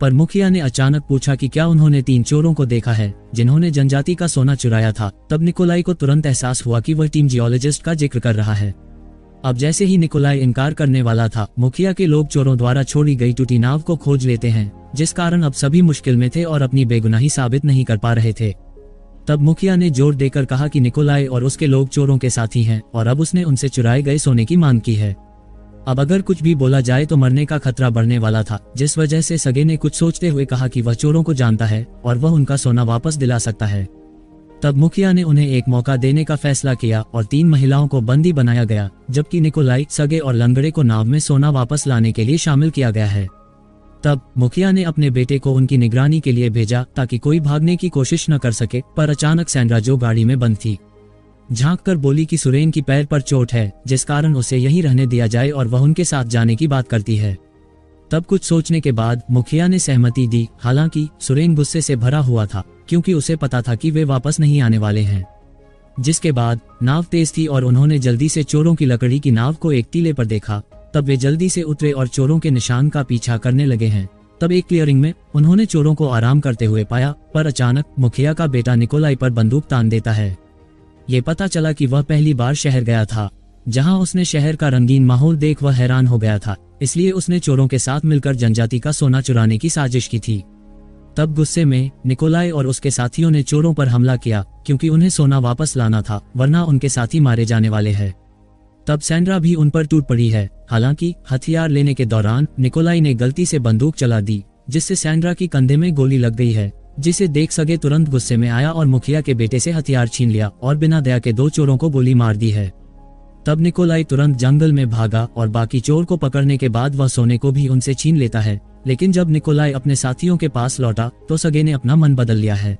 पर मुखिया ने अचानक पूछा कि क्या उन्होंने 3 चोरों को देखा है जिन्होंने जनजाति का सोना चुराया था। तब निकोलाई को तुरंत एहसास हुआ कि वह टीम जियोलॉजिस्ट का जिक्र कर रहा है। अब जैसे ही निकोलाई इनकार करने वाला था, मुखिया के लोग चोरों द्वारा छोड़ी गई टूटी नाव को खोज लेते हैं, जिस कारण अब सभी मुश्किल में थे और अपनी बेगुनाही साबित नहीं कर पा रहे थे। तब मुखिया ने जोर देकर कहा कि निकोलाई और उसके लोग चोरों के साथी हैं और अब उसने उनसे चुराए गए सोने की मांग की है। अब अगर कुछ भी बोला जाए तो मरने का खतरा बढ़ने वाला था, जिस वजह से सगे ने कुछ सोचते हुए कहा कि वह चोरों को जानता है और वह उनका सोना वापस दिला सकता है। तब मुखिया ने उन्हें एक मौका देने का फैसला किया और 3 महिलाओं को बंदी बनाया गया, जबकि निकोलाई, सगे और लंगड़े को नाव में सोना वापस लाने के लिए शामिल किया गया है। तब मुखिया ने अपने बेटे को उनकी निगरानी के लिए भेजा ताकि कोई भागने की कोशिश न कर सके। पर अचानक सैंड्रा, जो गाड़ी में बंद थी, झांक कर बोली कि सुरेन की पैर पर चोट है, जिस कारण उसे यहीं रहने दिया जाए और वह उनके साथ जाने की बात करती है। तब कुछ सोचने के बाद मुखिया ने सहमति दी। हालांकि सुरेन गुस्से से भरा हुआ था, क्योंकि उसे पता था कि वे वापस नहीं आने वाले हैं। जिसके बाद नाव तेज थी और उन्होंने जल्दी से चोरों की लकड़ी की नाव को एक टीले पर देखा। तब वे जल्दी से उतरे और चोरों के निशान का पीछा करने लगे हैं। तब एक क्लियरिंग में उन्होंने चोरों को आराम करते हुए पाया, पर अचानक मुखिया का बेटा निकोलाई पर बंदूक तान देता है। ये पता चला कि वह पहली बार शहर गया था, जहां उसने शहर का रंगीन माहौल देख वह हैरान हो गया था। इसलिए उसने चोरों के साथ मिलकर जनजाति का सोना चुराने की साजिश की थी। तब गुस्से में निकोलाई और उसके साथियों ने चोरों पर हमला किया, क्योंकि उन्हें सोना वापस लाना था, वरना उनके साथी मारे जाने वाले हैं। तब सैंड्रा भी उन पर टूट पड़ी है। हालांकि हथियार लेने के दौरान निकोलाई ने गलती से बंदूक चला दी, जिससे सैंड्रा की कंधे में गोली लग गई है, जिसे देख सगे तुरंत गुस्से में आया और मुखिया के बेटे से हथियार छीन लिया और बिना दया के 2 चोरों को गोली मार दी है। तब निकोलाई तुरंत जंगल में भागा और बाकी चोर को पकड़ने के बाद वह सोने को भी उनसे छीन लेता है। लेकिन जब निकोलाई अपने साथियों के पास लौटा तो सगे ने अपना मन बदल लिया है।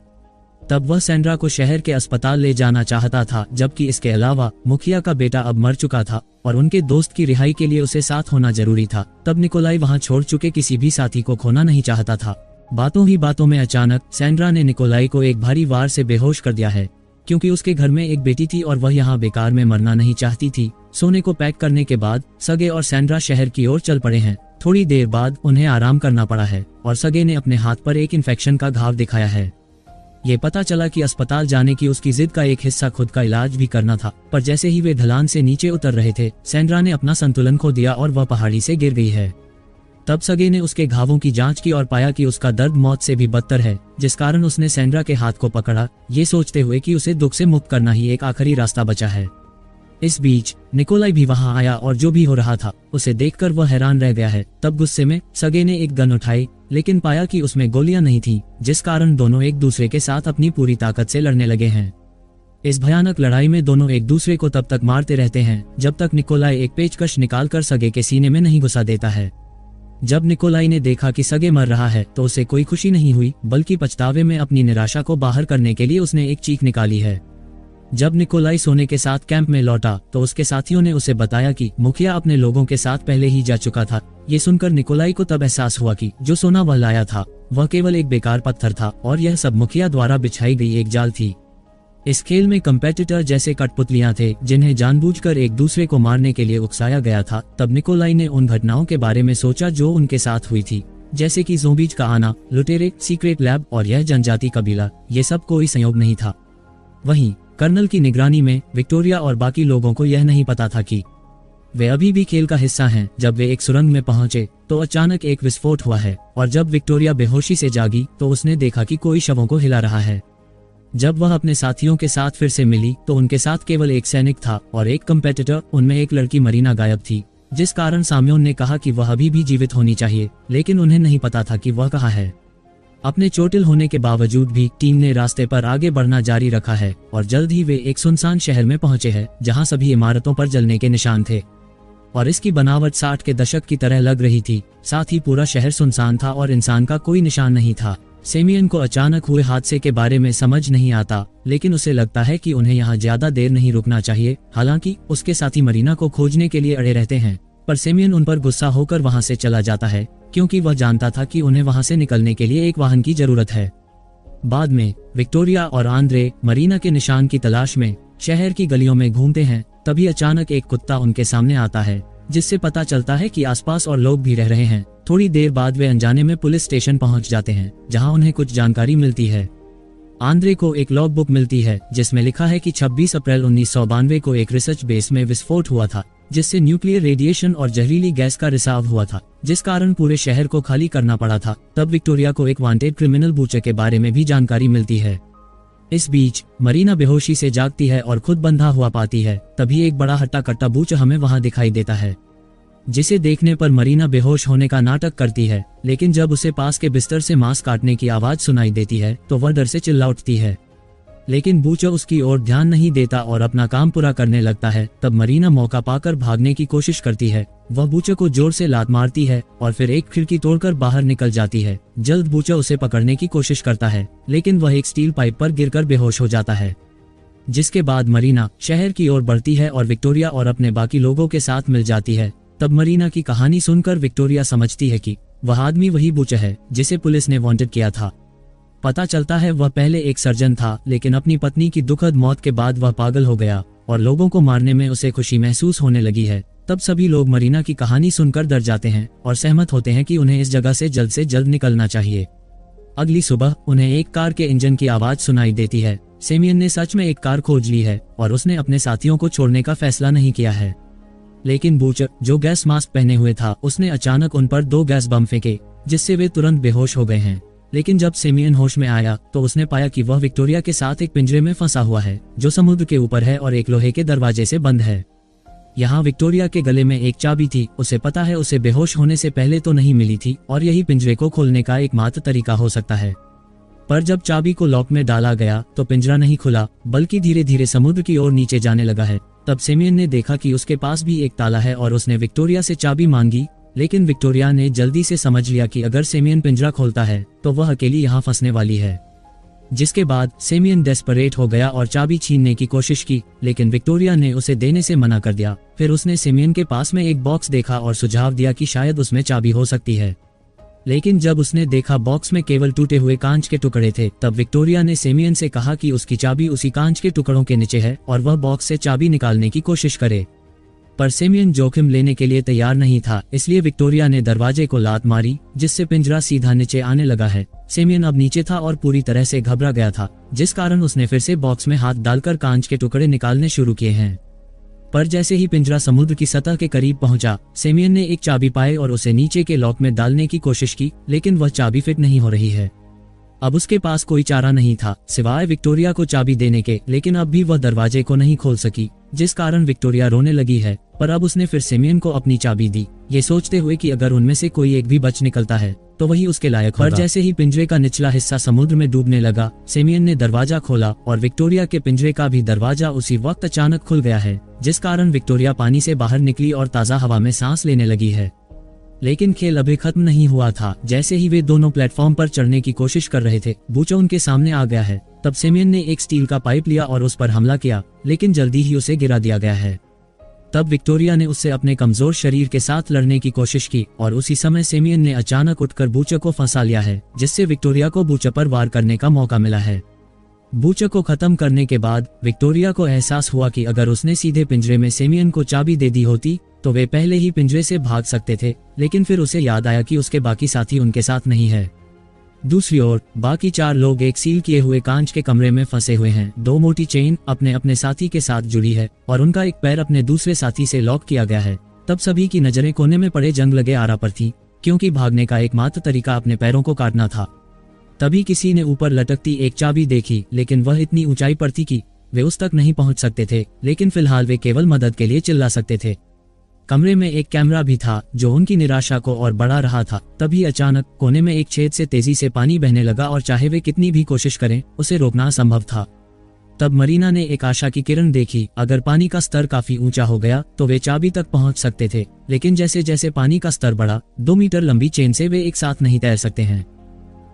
तब वह सैंड्रा को शहर के अस्पताल ले जाना चाहता था, जबकि इसके अलावा मुखिया का बेटा अब मर चुका था और उनके दोस्त की रिहाई के लिए उसे साथ होना जरूरी था। तब निकोलाई वहां छोड़ चुके किसी भी साथी को खोना नहीं चाहता था। बातों ही बातों में अचानक सैंड्रा ने निकोलाई को एक भारी वार से बेहोश कर दिया है, क्योंकि उसके घर में एक बेटी थी और वह यहाँ बेकार में मरना नहीं चाहती थी। सोने को पैक करने के बाद सगे और सैंड्रा शहर की ओर चल पड़े हैं। थोड़ी देर बाद उन्हें आराम करना पड़ा है और सगे ने अपने हाथ पर एक इन्फेक्शन का घाव दिखाया है। ये पता चला कि अस्पताल जाने की उसकी जिद का एक हिस्सा खुद का इलाज भी करना था, पर जैसे ही वे ढलान से नीचे उतर रहे थे, सैंड्रा ने अपना संतुलन खो दिया और वह पहाड़ी से गिर गई है। तब सगे ने उसके घावों की जांच की और पाया कि उसका दर्द मौत से भी बदतर है, जिस कारण उसने सैंड्रा के हाथ को पकड़ा, ये सोचते हुए कि उसे दुख से मुक्त करना ही एक आखिरी रास्ता बचा है। इस बीच निकोलाई भी वहां आया और जो भी हो रहा था उसे देखकर वह हैरान रह गया है। तब गुस्से में सगे ने एक गन उठाई, लेकिन पाया कि उसमें गोलियां नहीं थीं, जिस कारण दोनों एक दूसरे के साथ अपनी पूरी ताकत से लड़ने लगे हैं। इस भयानक लड़ाई में दोनों एक दूसरे को तब तक मारते रहते हैं जब तक निकोलाई एक पेचकश निकालकर सगे के सीने में नहीं घुसा देता है। जब निकोलाई ने देखा कि सगे मर रहा है तो उसे कोई खुशी नहीं हुई, बल्कि पछतावे में अपनी निराशा को बाहर करने के लिए उसने एक चीख निकाली है। जब निकोलाई सोने के साथ कैंप में लौटा तो उसके साथियों ने उसे बताया कि मुखिया अपने लोगों के साथ पहले ही जा चुका था। ये सुनकर निकोलाई को तब एहसास हुआ कि जो सोना वह लाया था वह केवल एक बेकार पत्थर था और यह सब मुखिया द्वारा बिछाई गई एक जाल थी। इस खेल में कंपेटिटर जैसे कठपुतलियां थे जिन्हें जानबूझकर एक दूसरे को मारने के लिए उकसाया गया था। तब निकोलाई ने उन घटनाओं के बारे में सोचा जो उनके साथ हुई थी, जैसे कि ज़ोंबीज का आना, लुटेरे, सीक्रेट लैब और यह जनजाति कबीला। ये सब कोई संयोग नहीं था। वहीं कर्नल की निगरानी में विक्टोरिया और बाकी लोगों को यह नहीं पता था कि वे अभी भी खेल का हिस्सा हैं। जब वे एक सुरंग में पहुंचे तो अचानक एक विस्फोट हुआ है और जब विक्टोरिया बेहोशी से जागी तो उसने देखा कि कोई शवों को हिला रहा है। जब वह अपने साथियों के साथ फिर से मिली तो उनके साथ केवल एक सैनिक था और एक कंपेटिटर, उनमें एक लड़की मरीना गायब थी, जिस कारण साम्योन ने कहा कि वह अभी भी जीवित होनी चाहिए, लेकिन उन्हें नहीं पता था कि वह कहाँ है। अपने चोटिल होने के बावजूद भी टीम ने रास्ते पर आगे बढ़ना जारी रखा है और जल्द ही वे एक सुनसान शहर में पहुंचे हैं जहां सभी इमारतों पर जलने के निशान थे और इसकी बनावट 60 के दशक की तरह लग रही थी। साथ ही पूरा शहर सुनसान था और इंसान का कोई निशान नहीं था। सेमियन को अचानक हुए हादसे के बारे में समझ नहीं आता, लेकिन उसे लगता है कि उन्हें यहाँ ज्यादा देर नहीं रुकना चाहिए। हालांकि उसके साथी मरीना को खोजने के लिए अड़े रहते हैं, पर सेमियन उन पर गुस्सा होकर वहां से चला जाता है, क्योंकि वह जानता था कि उन्हें वहां से निकलने के लिए एक वाहन की जरूरत है। बाद में विक्टोरिया और आंद्रे मरीना के निशान की तलाश में शहर की गलियों में घूमते हैं। तभी अचानक एक कुत्ता उनके सामने आता है, जिससे पता चलता है कि आसपास और लोग भी रह रहे हैं। थोड़ी देर बाद वे अनजाने में पुलिस स्टेशन पहुंच जाते हैं, जहां उन्हें कुछ जानकारी मिलती है। आंद्रे को एक लॉग बुक मिलती है जिसमें लिखा है कि 26 अप्रैल 1992 को एक रिसर्च बेस में विस्फोट हुआ था, जिससे न्यूक्लियर रेडिएशन और जहरीली गैस का रिसाव हुआ था, जिस कारण पूरे शहर को खाली करना पड़ा था। तब विक्टोरिया को एक वांटेड क्रिमिनल बूचर के बारे में भी जानकारी मिलती है। इस बीच मरीना बेहोशी से जागती है और खुद बंधा हुआ पाती है। तभी एक बड़ा हट्टा कट्टा बूचर हमें वहां दिखाई देता है, जिसे देखने पर मरीना बेहोश होने का नाटक करती है, लेकिन जब उसे पास के बिस्तर से मांस काटने की आवाज सुनाई देती है तो वह डर से चिल्ला उठती है। लेकिन बूचर उसकी ओर ध्यान नहीं देता और अपना काम पूरा करने लगता है। तब मरीना मौका पाकर भागने की कोशिश करती है। वह बूचर को जोर से लात मारती है और फिर एक खिड़की तोड़कर बाहर निकल जाती है। जल्द बूचर उसे पकड़ने की कोशिश करता है, लेकिन वह एक स्टील पाइप पर गिरकर बेहोश हो जाता है। जिसके बाद मरीना शहर की ओर बढ़ती है और विक्टोरिया और अपने बाकी लोगों के साथ मिल जाती है। तब मरीना की कहानी सुनकर विक्टोरिया समझती है कि वह आदमी वही बूचर है जिसे पुलिस ने वांटेड किया था। पता चलता है वह पहले एक सर्जन था, लेकिन अपनी पत्नी की दुखद मौत के बाद वह पागल हो गया और लोगों को मारने में उसे खुशी महसूस होने लगी है। तब सभी लोग मरीना की कहानी सुनकर डर जाते हैं और सहमत होते हैं कि उन्हें इस जगह से जल्द निकलना चाहिए। अगली सुबह उन्हें एक कार के इंजन की आवाज सुनाई देती है। सेमियन ने सच में एक कार खोज ली है और उसने अपने साथियों को छोड़ने का फैसला नहीं किया है। लेकिन बूचर, जो गैस मास्क पहने हुए था, उसने अचानक उन पर 2 गैस बम फेंके, जिससे वे तुरंत बेहोश हो गए हैं। लेकिन जब सेमियन होश में आया तो उसने पाया कि वह विक्टोरिया के साथ एक पिंजरे में फंसा हुआ है, जो समुद्र के ऊपर है और एक लोहे के दरवाजे से बंद है। यहाँ विक्टोरिया के गले में एक चाबी थी। उसे पता है उसे बेहोश होने से पहले तो नहीं मिली थी और यही पिंजरे को खोलने का एकमात्र तरीका हो सकता है। पर जब चाबी को लॉक में डाला गया तो पिंजरा नहीं खुला, बल्कि धीरे धीरे समुद्र की ओर नीचे जाने लगा है। तब सेमियन ने देखा कि उसके पास भी एक ताला है और उसने विक्टोरिया से चाबी मांगी, लेकिन विक्टोरिया ने जल्दी से समझ लिया कि अगर सेमियन पिंजरा खोलता है तो वह अकेली यहाँ फंसने वाली है। जिसके बाद सेमियन डेस्परेट हो गया और चाबी छीनने की कोशिश की, लेकिन विक्टोरिया ने उसे देने से मना कर दिया। फिर उसने सेमियन के पास में एक बॉक्स देखा और सुझाव दिया कि शायद उसमें चाबी हो सकती है। लेकिन जब उसने देखा बॉक्स में केवल टूटे हुए कांच के टुकड़े थे, तब विक्टोरिया ने सेमियन से कहा कि उसकी चाबी उसी कांच के टुकड़ों के नीचे है और वह बॉक्स से चाबी निकालने की कोशिश करे। पर सेमियन जोखिम लेने के लिए तैयार नहीं था, इसलिए विक्टोरिया ने दरवाजे को लात मारी, जिससे पिंजरा सीधा नीचे आने लगा है। सेमियन अब नीचे था और पूरी तरह से घबरा गया था, जिस कारण उसने फिर से बॉक्स में हाथ डालकर कांच के टुकड़े निकालने शुरू किए हैं। पर जैसे ही पिंजरा समुद्र की सतह के करीब पहुंचा, सेमियन ने एक चाबी पाई और उसे नीचे के लॉक में डालने की कोशिश की, लेकिन वह चाबी फिट नहीं हो रही है। अब उसके पास कोई चारा नहीं था सिवाय विक्टोरिया को चाबी देने के, लेकिन अब भी वह दरवाजे को नहीं खोल सकी, जिस कारण विक्टोरिया रोने लगी है। पर अब उसने फिर सेमियन को अपनी चाबी दी, ये सोचते हुए कि अगर उनमें से कोई एक भी बच निकलता है तो वही उसके लायक होगा। पर जैसे ही पिंजरे का निचला हिस्सा समुद्र में डूबने लगा, सेमियन ने दरवाजा खोला और विक्टोरिया के पिंजरे का भी दरवाजा उसी वक्त अचानक खुल गया है, जिस कारण विक्टोरिया पानी से बाहर निकली और ताज़ा हवा में सांस लेने लगी है। लेकिन खेल अभी खत्म नहीं हुआ था। जैसे ही वे दोनों प्लेटफॉर्म पर चढ़ने की कोशिश कर रहे थे, बूचो उनके सामने आ गया है। तब सेमियन ने एक स्टील का पाइप लिया और उस पर हमला किया, लेकिन जल्दी ही उसे गिरा दिया गया है। तब विक्टोरिया ने उससे अपने कमजोर शरीर के साथ लड़ने की कोशिश की और उसी समय सेमियन ने अचानक उठकर बूचो को फंसा लिया है, जिससे विक्टोरिया को बूचो पर वार करने का मौका मिला है। बूचो को खत्म करने के बाद विक्टोरिया को एहसास हुआ कि अगर उसने सीधे पिंजरे में सेमियन को चाबी दे दी होती तो वे पहले ही पिंजरे से भाग सकते थे, लेकिन फिर उसे याद आया कि उसके बाकी साथी उनके साथ नहीं है। दूसरी ओर बाकी 4 लोग एक सील किए हुए कांच के कमरे में फंसे हुए हैं। 2 मोटी चेन अपने अपने साथी के साथ जुड़ी है और उनका एक पैर अपने दूसरे साथी से लॉक किया गया है। तब सभी की नजरें कोने में पड़े जंग लगे आरा पर थी, क्योंकि भागने का एकमात्र तरीका अपने पैरों को काटना था। तभी किसी ने ऊपर लटकती एक चाबी देखी, लेकिन वह इतनी ऊंचाई पर थी कि वे उस तक नहीं पहुंच सकते थे, लेकिन फिलहाल वे केवल मदद के लिए चिल्ला सकते थे। कमरे में एक कैमरा भी था जो उनकी निराशा को और बढ़ा रहा था। तभी अचानक कोने में एक छेद से तेजी से पानी बहने लगा और चाहे वे कितनी भी कोशिश करें, उसे रोकना असंभव था। तब मरीना ने एक आशा की किरण देखी। अगर पानी का स्तर काफी ऊंचा हो गया तो वे चाबी तक पहुंच सकते थे, लेकिन जैसे जैसे पानी का स्तर बढ़ा, 2 मीटर लंबी चेन से वे एक साथ नहीं तैर सकते हैं,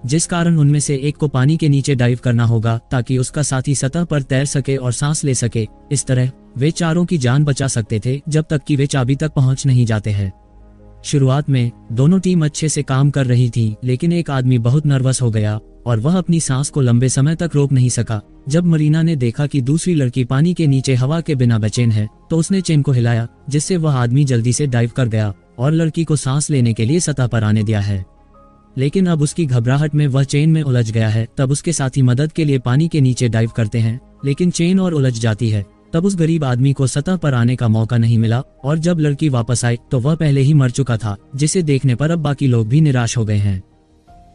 जिस कारण उनमें से एक को पानी के नीचे डाइव करना होगा ताकि उसका साथी सतह पर तैर सके और सांस ले सके। इस तरह वे चारों की जान बचा सकते थे जब तक कि वे चाबी तक पहुंच नहीं जाते हैं। शुरुआत में दोनों टीम अच्छे से काम कर रही थी, लेकिन एक आदमी बहुत नर्वस हो गया और वह अपनी सांस को लंबे समय तक रोक नहीं सका। जब मरीना ने देखा कि दूसरी लड़की पानी के नीचे हवा के बिना बेचैन है, तो उसने चेन को हिलाया, जिससे वह आदमी जल्दी से डाइव कर गया और लड़की को सांस लेने के लिए सतह पर आने दिया है। लेकिन अब उसकी घबराहट में वह चेन में उलझ गया है। तब उसके साथी मदद के लिए पानी के नीचे डाइव करते हैं, लेकिन चेन और उलझ जाती है। तब उस गरीब आदमी को सतह पर आने का मौका नहीं मिला और जब लड़की वापस आई तो वह पहले ही मर चुका था, जिसे देखने पर अब बाकी लोग भी निराश हो गए हैं।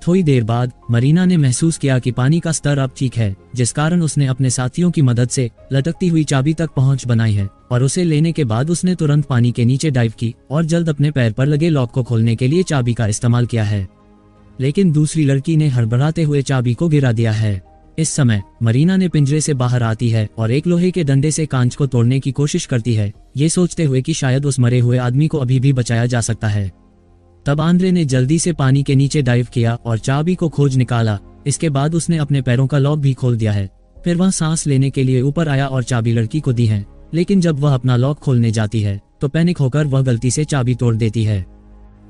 थोड़ी देर बाद मरीना ने महसूस किया कि पानी का स्तर अब ठीक है, जिस कारण उसने अपने साथियों की मदद से लटकती हुई चाबी तक पहुंच बनाई है और उसे लेने के बाद उसने तुरंत पानी के नीचे डाइव की और जल्द अपने पैर पर लगे लॉक को खोलने के लिए चाबी का इस्तेमाल किया है। लेकिन दूसरी लड़की ने हड़बड़ाते हुए चाबी को गिरा दिया है। इस समय मरीना ने पिंजरे से बाहर आती है और एक लोहे के डंडे से कांच को तोड़ने की कोशिश करती है, ये सोचते हुए कि शायद उस मरे हुए आदमी को अभी भी बचाया जा सकता है। तब आंद्रे ने जल्दी से पानी के नीचे डाइव किया और चाबी को खोज निकाला। इसके बाद उसने अपने पैरों का लॉक भी खोल दिया है। फिर वह सांस लेने के लिए ऊपर आया और चाबी लड़की को दी है, लेकिन जब वह अपना लॉक खोलने जाती है तो पैनिक होकर वह गलती से चाबी तोड़ देती है।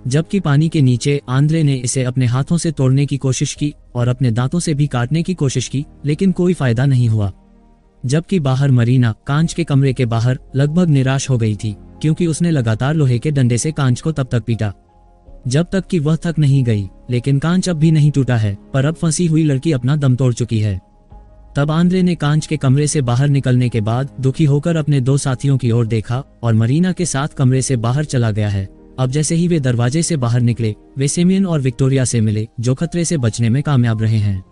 जबकि पानी के नीचे आंद्रे ने इसे अपने हाथों से तोड़ने की कोशिश की और अपने दांतों से भी काटने की कोशिश की, लेकिन कोई फायदा नहीं हुआ। जबकि बाहर मरीना कांच के कमरे के बाहर लगभग निराश हो गई थी, क्योंकि उसने लगातार लोहे के डंडे से कांच को तब तक पीटा जब तक कि वह थक नहीं गई, लेकिन कांच अब भी नहीं टूटा है। पर अब फंसी हुई लड़की अपना दम तोड़ चुकी है। तब आंद्रे ने कांच के कमरे से बाहर निकलने के बाद दुखी होकर अपने 2 साथियों की ओर देखा और मरीना के साथ कमरे से बाहर चला गया है। अब जैसे ही वे दरवाजे से बाहर निकले, वे सेमियन और विक्टोरिया से मिले, जो खतरे से बचने में कामयाब रहे हैं।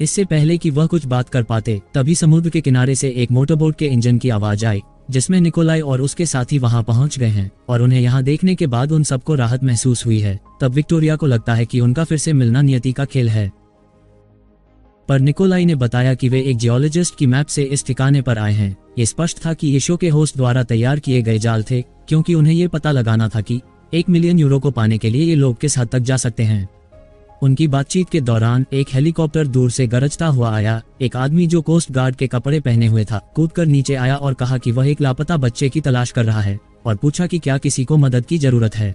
इससे पहले कि वह कुछ बात कर पाते, तभी समुद्र के किनारे से एक मोटरबोट के इंजन की आवाज आई, जिसमें निकोलाई और उसके साथी वहां पहुंच गए हैं और उन्हें यहां देखने के बाद उन सबको राहत महसूस हुई है। तब विक्टोरिया को लगता है कि उनका फिर से मिलना नियति का खेल है। पर निकोलाई ने बताया कि वे एक जियोलॉजिस्ट की मैप से इस ठिकाने पर आए हैं। ये स्पष्ट था कि ये शो के होस्ट द्वारा तैयार किए गए जाल थे, क्योंकि उन्हें ये पता लगाना था कि 1 मिलियन यूरो को पाने के लिए ये लोग किस हद तक जा सकते हैं। उनकी बातचीत के दौरान एक हेलीकॉप्टर दूर से गरजता हुआ आया। एक आदमी जो कोस्ट गार्ड के कपड़े पहने हुए था कूदकर नीचे आया और कहा कि वह एक लापता बच्चे की तलाश कर रहा है और पूछा कि क्या किसी को मदद की जरूरत है।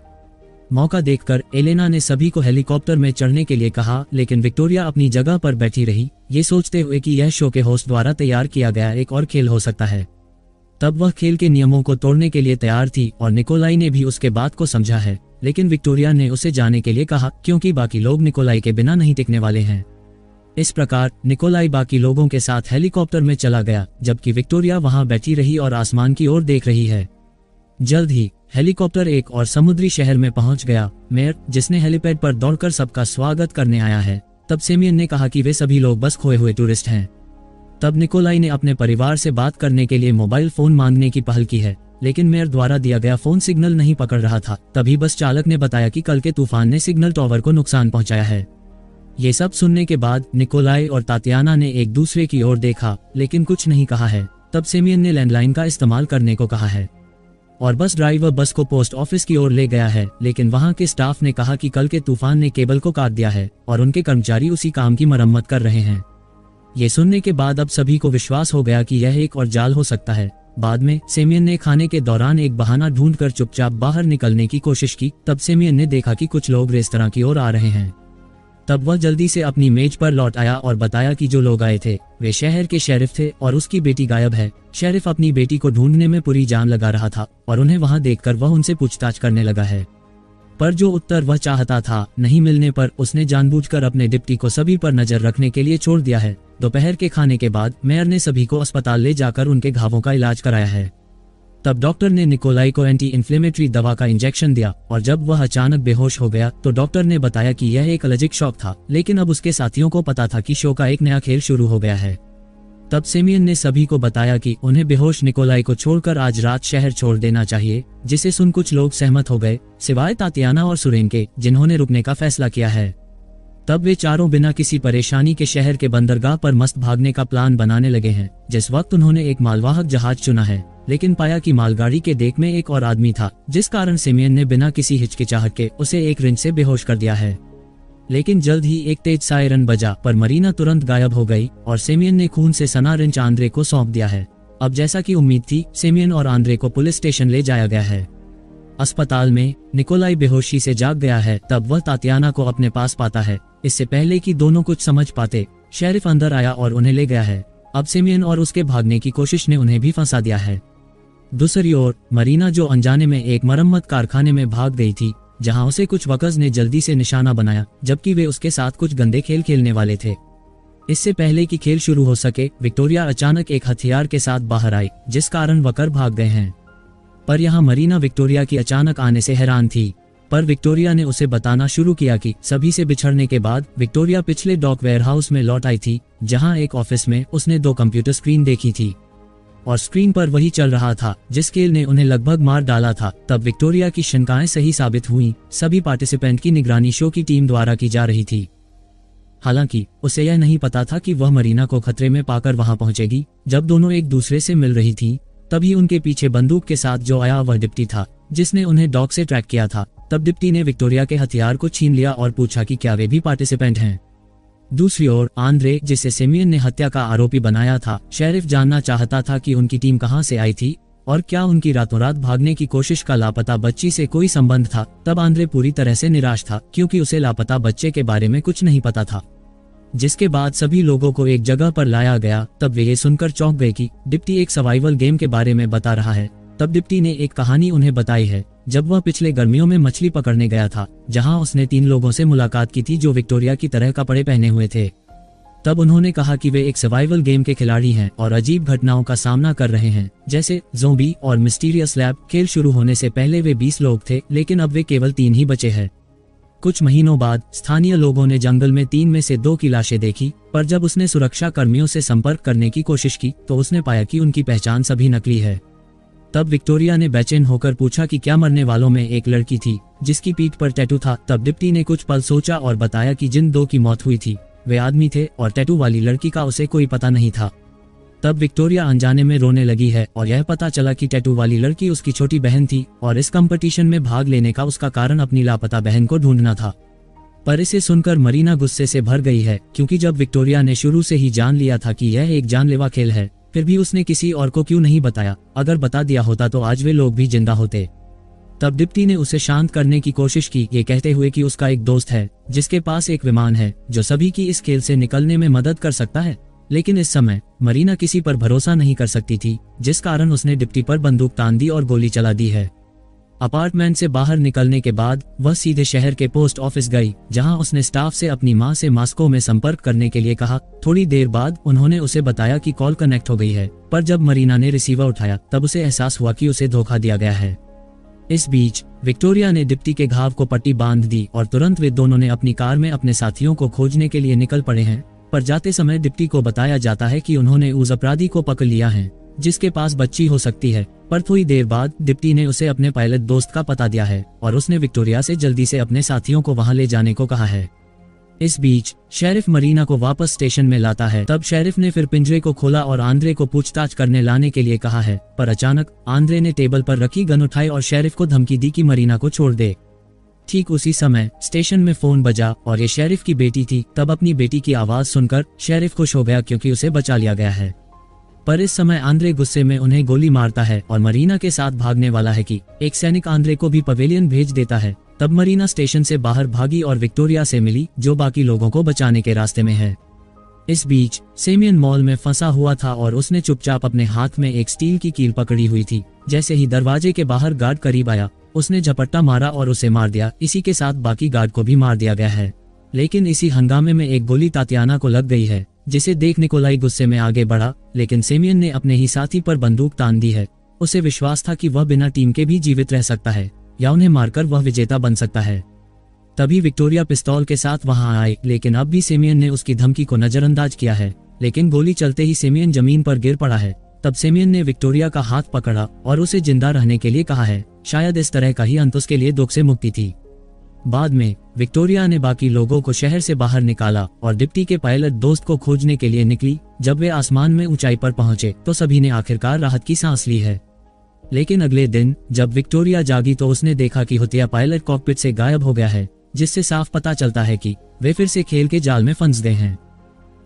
मौका देखकर एलेना ने सभी को हेलीकॉप्टर में चढ़ने के लिए कहा, लेकिन विक्टोरिया अपनी जगह पर बैठी रही, ये सोचते हुए कि यह शो के होस्ट द्वारा तैयार किया गया एक और खेल हो सकता है। तब वह खेल के नियमों को तोड़ने के लिए तैयार थी और निकोलाई ने भी उसके बात को समझा है, लेकिन विक्टोरिया ने उसे जाने के लिए कहा क्योंकि बाकी लोग निकोलाई के बिना नहीं टिकने वाले हैं। इस प्रकार निकोलाई बाकी लोगों के साथ हेलीकॉप्टर में चला गया, जबकि विक्टोरिया वहां बैठी रही और आसमान की ओर देख रही है। जल्द ही हेलीकॉप्टर एक और समुद्री शहर में पहुंच गया। मेयर, जिसने हेलीपैड पर दौड़कर सबका स्वागत करने आया है, तब सेमियन ने कहा कि वे सभी लोग बस खोए हुए टूरिस्ट हैं। तब निकोलाई ने अपने परिवार से बात करने के लिए मोबाइल फोन मांगने की पहल की है, लेकिन मेयर द्वारा दिया गया फोन सिग्नल नहीं पकड़ रहा था। तभी बस चालक ने बताया कि कल के तूफान ने सिग्नल टावर को नुकसान पहुंचाया है। ये सब सुनने के बाद निकोलाई और तातियाना ने एक दूसरे की ओर देखा, लेकिन कुछ नहीं कहा है। तब सेमियन ने लैंडलाइन का इस्तेमाल करने को कहा है और बस ड्राइवर बस को पोस्ट ऑफिस की ओर ले गया है, लेकिन वहां के स्टाफ ने कहा कि कल के तूफान ने केबल को काट दिया है और उनके कर्मचारी उसी काम की मरम्मत कर रहे हैं। ये सुनने के बाद अब सभी को विश्वास हो गया कि यह एक और जाल हो सकता है। बाद में सेमियन ने खाने के दौरान एक बहाना ढूंढकर चुपचाप बाहर निकलने की कोशिश की। तब सेमियन ने देखा कि कुछ लोग रेस्तरां की ओर आ रहे हैं। तब वह जल्दी से अपनी मेज पर लौट आया और बताया कि जो लोग आए थे वे शहर के शेरिफ थे और उसकी बेटी गायब है। शेरिफ अपनी बेटी को ढूंढने में पूरी जान लगा रहा था और उन्हें वहां देखकर वह उनसे पूछताछ करने लगा है, पर जो उत्तर वह चाहता था नहीं मिलने पर उसने जानबूझकर अपने डिप्टी को सभी पर नजर रखने के लिए छोड़ दिया है। दोपहर के खाने के बाद मेयर ने सभी को अस्पताल ले जाकर उनके घावों का इलाज कराया है। तब डॉक्टर ने निकोलाई को एंटी इन्फ्लेमेटरी दवा का इंजेक्शन दिया और जब वह अचानक बेहोश हो गया तो डॉक्टर ने बताया कि यह एक एलर्जिक शॉक था, लेकिन अब उसके साथियों को पता था कि शो का एक नया खेल शुरू हो गया है। तब सेमियन ने सभी को बताया कि उन्हें बेहोश निकोलाई को छोड़कर आज रात शहर छोड़ देना चाहिए, जिसे सुन कुछ लोग सहमत हो गए, सिवाय तातियाना और सुरेन के, जिन्होंने रुकने का फैसला किया है। तब वे चारों बिना किसी परेशानी के शहर के बंदरगाह पर मस्त भागने का प्लान बनाने लगे हैं। जिस वक्त उन्होंने एक मालवाहक जहाज चुना है, लेकिन पाया कि मालगाड़ी के डेक में एक और आदमी था, जिस कारण सेमियन ने बिना किसी हिचकिचाहट के उसे एक रिंच से बेहोश कर दिया है। लेकिन जल्द ही एक तेज सायरन बजा, पर मरीना तुरंत गायब हो गई और सेमियन ने खून से सना रिंच आंद्रे को सौंप दिया है। अब जैसा कि उम्मीद थी, सेमियन और आंद्रे को पुलिस स्टेशन ले जाया गया है। अस्पताल में निकोलाई बेहोशी से जाग गया है। तब वह तातियाना को अपने पास पाता है। इससे पहले कि दोनों कुछ समझ पाते, शेरिफ अंदर आया और उन्हें ले गया है। अब सेमियन और उसके भागने की कोशिश ने उन्हें भी फंसा दिया है। दूसरी ओर मरीना, जो अनजाने में एक मरम्मत कारखाने में भाग गई थी, जहां उसे कुछ वकर्स ने जल्दी से निशाना बनाया, जबकि वे उसके साथ कुछ गंदे खेल खेलने वाले थे। इससे पहले कि खेल शुरू हो सके, विक्टोरिया अचानक एक हथियार के साथ बाहर आई, जिस कारण वकर भाग गए हैं। पर यहाँ मरीना विक्टोरिया की अचानक आने से हैरान थी, पर विक्टोरिया ने उसे बताना शुरू किया कि सभी से बिछड़ने के बाद विक्टोरिया पिछले डॉक वेयरहाउस में लौट आई थी, जहां एक ऑफिस में उसने 2 कंप्यूटर स्क्रीन देखी थी और स्क्रीन पर वही चल रहा था जिस खेल ने उन्हें लगभग मार डाला था। तब विक्टोरिया की शंकाएं सही साबित हुई। सभी पार्टिसिपेंट की निगरानी शो की टीम द्वारा की जा रही थी। हालांकि उसे यह नहीं पता था कि वह मरीना को खतरे में पाकर वहां पहुंचेगी। जब दोनों एक दूसरे से मिल रही थी, तभी उनके पीछे बंदूक के साथ जो आया वह डिप्टी था, जिसने उन्हें डॉक से ट्रैक किया था। तब डिप्टी ने विक्टोरिया के हथियार को छीन लिया और पूछा कि क्या वे भी पार्टिसिपेंट हैं। दूसरी ओर आंद्रे, जिसे सेमियन ने हत्या का आरोपी बनाया था, शेरिफ जानना चाहता था कि उनकी टीम कहां से आई थी और क्या उनकी रातों रात भागने की कोशिश का लापता बच्ची से कोई संबंध था। तब आंद्रे पूरी तरह से निराश था, क्योंकि उसे लापता बच्चे के बारे में कुछ नहीं पता था। जिसके बाद सभी लोगों को एक जगह पर लाया गया। तब वे ये सुनकर चौंक गए कि डिप्टी एक सर्वाइवल गेम के बारे में बता रहा है। तब डिप्टी ने एक कहानी उन्हें बताई है, जब वह पिछले गर्मियों में मछली पकड़ने गया था, जहां उसने 3 लोगों से मुलाकात की थी जो विक्टोरिया की तरह कपड़े पहने हुए थे। तब उन्होंने कहा कि वे एक सर्वाइवल गेम के खिलाड़ी हैं और अजीब घटनाओं का सामना कर रहे हैं, जैसे ज़ोंबी और मिस्टीरियस लैब। खेल शुरू होने से पहले वे 20 लोग थे, लेकिन अब वे केवल 3 ही बचे हैं। कुछ महीनों बाद स्थानीय लोगों ने जंगल में 3 में से 2 की लाशें देखी, पर जब उसने सुरक्षा कर्मियों से संपर्क करने की कोशिश की तो उसने पाया कि उनकी पहचान सभी नकली है। तब विक्टोरिया ने बेचैन होकर पूछा कि क्या मरने वालों में एक लड़की थी जिसकी पीठ पर टैटू था। तब डिप्टी ने कुछ पल सोचा और बताया कि जिन 2 की मौत हुई थी वे आदमी थे और टैटू वाली लड़की का उसे कोई पता नहीं था। तब विक्टोरिया अनजाने में रोने लगी है और यह पता चला कि टैटू वाली लड़की उसकी छोटी बहन थी और इस कंपटीशन में भाग लेने का उसका कारण अपनी लापता बहन को ढूंढना था। पर इसे सुनकर मरीना गुस्से से भर गई है, क्योंकि जब विक्टोरिया ने शुरू से ही जान लिया था कि यह एक जानलेवा खेल है, फिर भी उसने किसी और को क्यों नहीं बताया। अगर बता दिया होता तो आज वे लोग भी जिंदा होते। तब डिप्टी ने उसे शांत करने की कोशिश की, ये कहते हुए कि उसका एक दोस्त है जिसके पास एक विमान है जो सभी की इस खेल से निकलने में मदद कर सकता है। लेकिन इस समय मरीना किसी पर भरोसा नहीं कर सकती थी, जिस कारण उसने डिप्टी पर बंदूक तान दी और गोली चला दी है। अपार्टमेंट से बाहर निकलने के बाद वह सीधे शहर के पोस्ट ऑफिस गई, जहां उसने स्टाफ से अपनी मां से मॉस्को में संपर्क करने के लिए कहा। थोड़ी देर बाद उन्होंने उसे बताया कि कॉल कनेक्ट हो गई है, पर जब मरीना ने रिसीवर उठाया तब उसे एहसास हुआ कि उसे धोखा दिया गया है। इस बीच विक्टोरिया ने डिप्टी के घाव को पट्टी बांध दी और तुरंत वे दोनों ने अपनी कार में अपने साथियों को खोजने के लिए निकल पड़े हैं। पर जाते समय डिप्टी को बताया जाता है कि उन्होंने उस अपराधी को पकड़ लिया है जिसके पास बच्ची हो सकती है। पर थोड़ी देर बाद डिप्टी ने उसे अपने पायलट दोस्त का पता दिया है और उसने विक्टोरिया से जल्दी से अपने साथियों को वहां ले जाने को कहा है। इस बीच शेरिफ मरीना को वापस स्टेशन में लाता है। तब शेरिफ ने फिर पिंजरे को खोला और आंद्रे को पूछताछ करने लाने के लिए कहा है, पर अचानक आंद्रे ने टेबल पर रखी गन उठाई और शेरिफ को धमकी दी कि मरीना को छोड़ दे। ठीक उसी समय स्टेशन में फोन बजा और ये शेरिफ की बेटी थी। तब अपनी बेटी की आवाज सुनकर शेरिफ खुश हो गया क्योंकि उसे बचा लिया गया है। पर इस समय आंद्रे गुस्से में उन्हें गोली मारता है और मरीना के साथ भागने वाला है कि एक सैनिक आंद्रे को भी पवेलियन भेज देता है। तब मरीना स्टेशन से बाहर भागी और विक्टोरिया से मिली, जो बाकी लोगों को बचाने के रास्ते में है। इस बीच सेमियन मॉल में फंसा हुआ था और उसने चुपचाप अपने हाथ में एक स्टील की कील पकड़ी हुई थी। जैसे ही दरवाजे के बाहर गार्ड करीब आया, उसने झपट्टा मारा और उसे मार दिया। इसी के साथ बाकी गार्ड को भी मार दिया गया है। लेकिन इसी हंगामे में एक गोली तातियाना को लग गई है, जिसे देख निकोलाई गुस्से में आगे बढ़ा। लेकिन सेमियन ने अपने ही साथी पर बंदूक तान दी है। उसे विश्वास था कि वह बिना टीम के भी जीवित रह सकता है या उन्हें मारकर वह विजेता बन सकता है। तभी विक्टोरिया पिस्तौल के साथ वहां आए, लेकिन अब भी सेमियन ने उसकी धमकी को नजरअंदाज किया है। लेकिन गोली चलते ही सेमियन जमीन पर गिर पड़ा है। तब सेमियन ने विक्टोरिया का हाथ पकड़ा और उसे जिंदा रहने के लिए कहा है। शायद इस तरह का ही अंत उसके लिए दुख से मुक्ति थी। बाद में विक्टोरिया ने बाकी लोगों को शहर से बाहर निकाला और डिप्टी के पायलट दोस्त को खोजने के लिए निकली। जब वे आसमान में ऊंचाई पर पहुंचे तो सभी ने आखिरकार राहत की सांस ली है। लेकिन अगले दिन जब विक्टोरिया जागी तो उसने देखा कि हुतिया पायलट कॉकपिट से गायब हो गया है, जिससे साफ पता चलता है कि वे फिर से खेल के जाल में फंस गए हैं।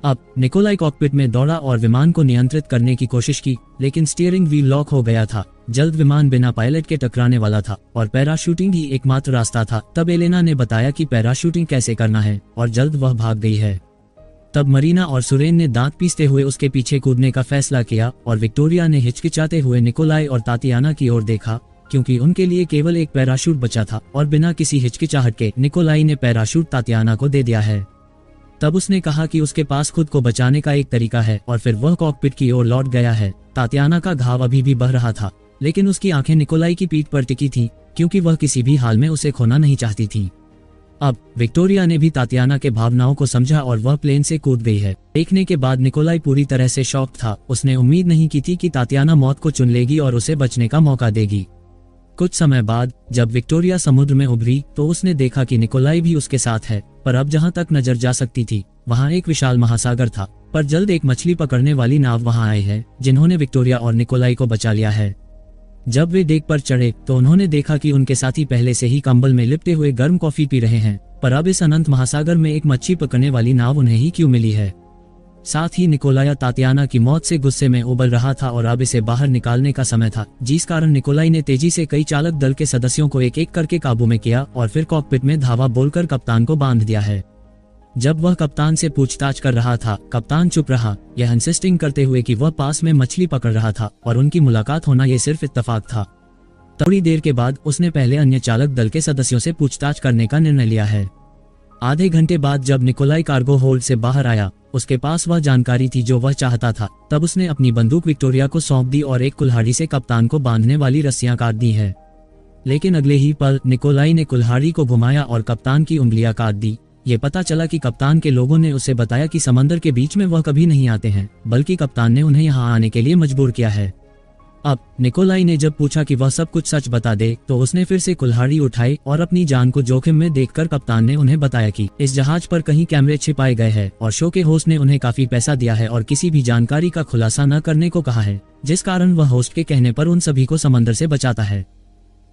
अब निकोलाई कॉकपिट में दौड़ा और विमान को नियंत्रित करने की कोशिश की, लेकिन स्टीयरिंग व्हील लॉक हो गया था। जल्द विमान बिना पायलट के टकराने वाला था और पैराशूटिंग ही एकमात्र रास्ता था। तब एलेना ने बताया कि पैराशूटिंग कैसे करना है और जल्द वह भाग गई है। तब मरीना और सुरेन ने दांत पीसते हुए उसके पीछे कूदने का फैसला किया और विक्टोरिया ने हिचकिचाते हुए निकोलाई और तातियाना की ओर देखा, क्योंकि उनके लिए केवल एक पैराशूट बचा था और बिना किसी हिचकिचाहट के निकोलाई ने पैराशूट तातियाना को दे दिया है। तब उसने कहा कि उसके पास खुद को बचाने का एक तरीका है और फिर वह कॉकपिट की ओर लौट गया है। तातियाना का घाव अभी भी बह रहा था, लेकिन उसकी आंखें निकोलाई की पीठ पर टिकी थीं, क्योंकि वह किसी भी हाल में उसे खोना नहीं चाहती थी। अब विक्टोरिया ने भी तातियाना के भावनाओं को समझा और वह प्लेन से कूद गई है। देखने के बाद निकोलाई पूरी तरह से शॉक था। उसने उम्मीद नहीं की थी कि तातियाना मौत को चुन लेगी और उसे बचने का मौका देगी। कुछ समय बाद जब विक्टोरिया समुद्र में उभरी तो उसने देखा कि निकोलाई भी उसके साथ है, पर अब जहां तक नजर जा सकती थी वहां एक विशाल महासागर था। पर जल्द एक मछली पकड़ने वाली नाव वहां आई है, जिन्होंने विक्टोरिया और निकोलाई को बचा लिया है। जब वे डेक पर चढ़े तो उन्होंने देखा कि उनके साथी पहले से ही कंबल में लिपटे हुए गर्म कॉफी पी रहे हैं, पर अब इस अनंत महासागर में एक मच्छी पकड़ने वाली नाव उन्हें ही क्यों मिली है। साथ ही निकोलाई तातियाना की मौत से गुस्से में उबल रहा था और अब इसे बाहर निकालने का समय था, जिस कारण निकोलाई ने तेजी से कई चालक दल के सदस्यों को एक एक करके काबू में किया और फिर कॉकपिट में धावा बोलकर कप्तान को बांध दिया है। जब वह कप्तान से पूछताछ कर रहा था, कप्तान चुप रहा, यह इंसिस्टिंग करते हुए कि वह पास में मछली पकड़ रहा था और उनकी मुलाकात होना यह सिर्फ इत्तेफाक था। थोड़ी देर के बाद उसने पहले अन्य चालक दल के सदस्यों से पूछताछ करने का निर्णय लिया है। आधे घंटे बाद जब निकोलाई कार्गो होल्ड से बाहर आया, उसके पास वह जानकारी थी जो वह चाहता था। तब उसने अपनी बंदूक विक्टोरिया को सौंप दी और एक कुल्हाड़ी से कप्तान को बांधने वाली रस्सियां काट दी है। लेकिन अगले ही पल निकोलाई ने कुल्हाड़ी को घुमाया और कप्तान की उंगलियां काट दी। ये पता चला कि कप्तान के लोगों ने उसे बताया कि समंदर के बीच में वह कभी नहीं आते हैं, बल्कि कप्तान ने उन्हें यहाँ आने के लिए मजबूर किया है। अब निकोलाई ने जब पूछा कि वह सब कुछ सच बता दे तो उसने फिर से कुल्हाड़ी उठाई और अपनी जान को जोखिम में देखकर कप्तान ने उन्हें बताया कि इस जहाज पर कहीं कैमरे छिपाए गए हैं और शो के होस्ट ने उन्हें काफी पैसा दिया है और किसी भी जानकारी का खुलासा न करने को कहा है, जिस कारण वह होस्ट के कहने पर उन सभी को समंदर से बचाता है।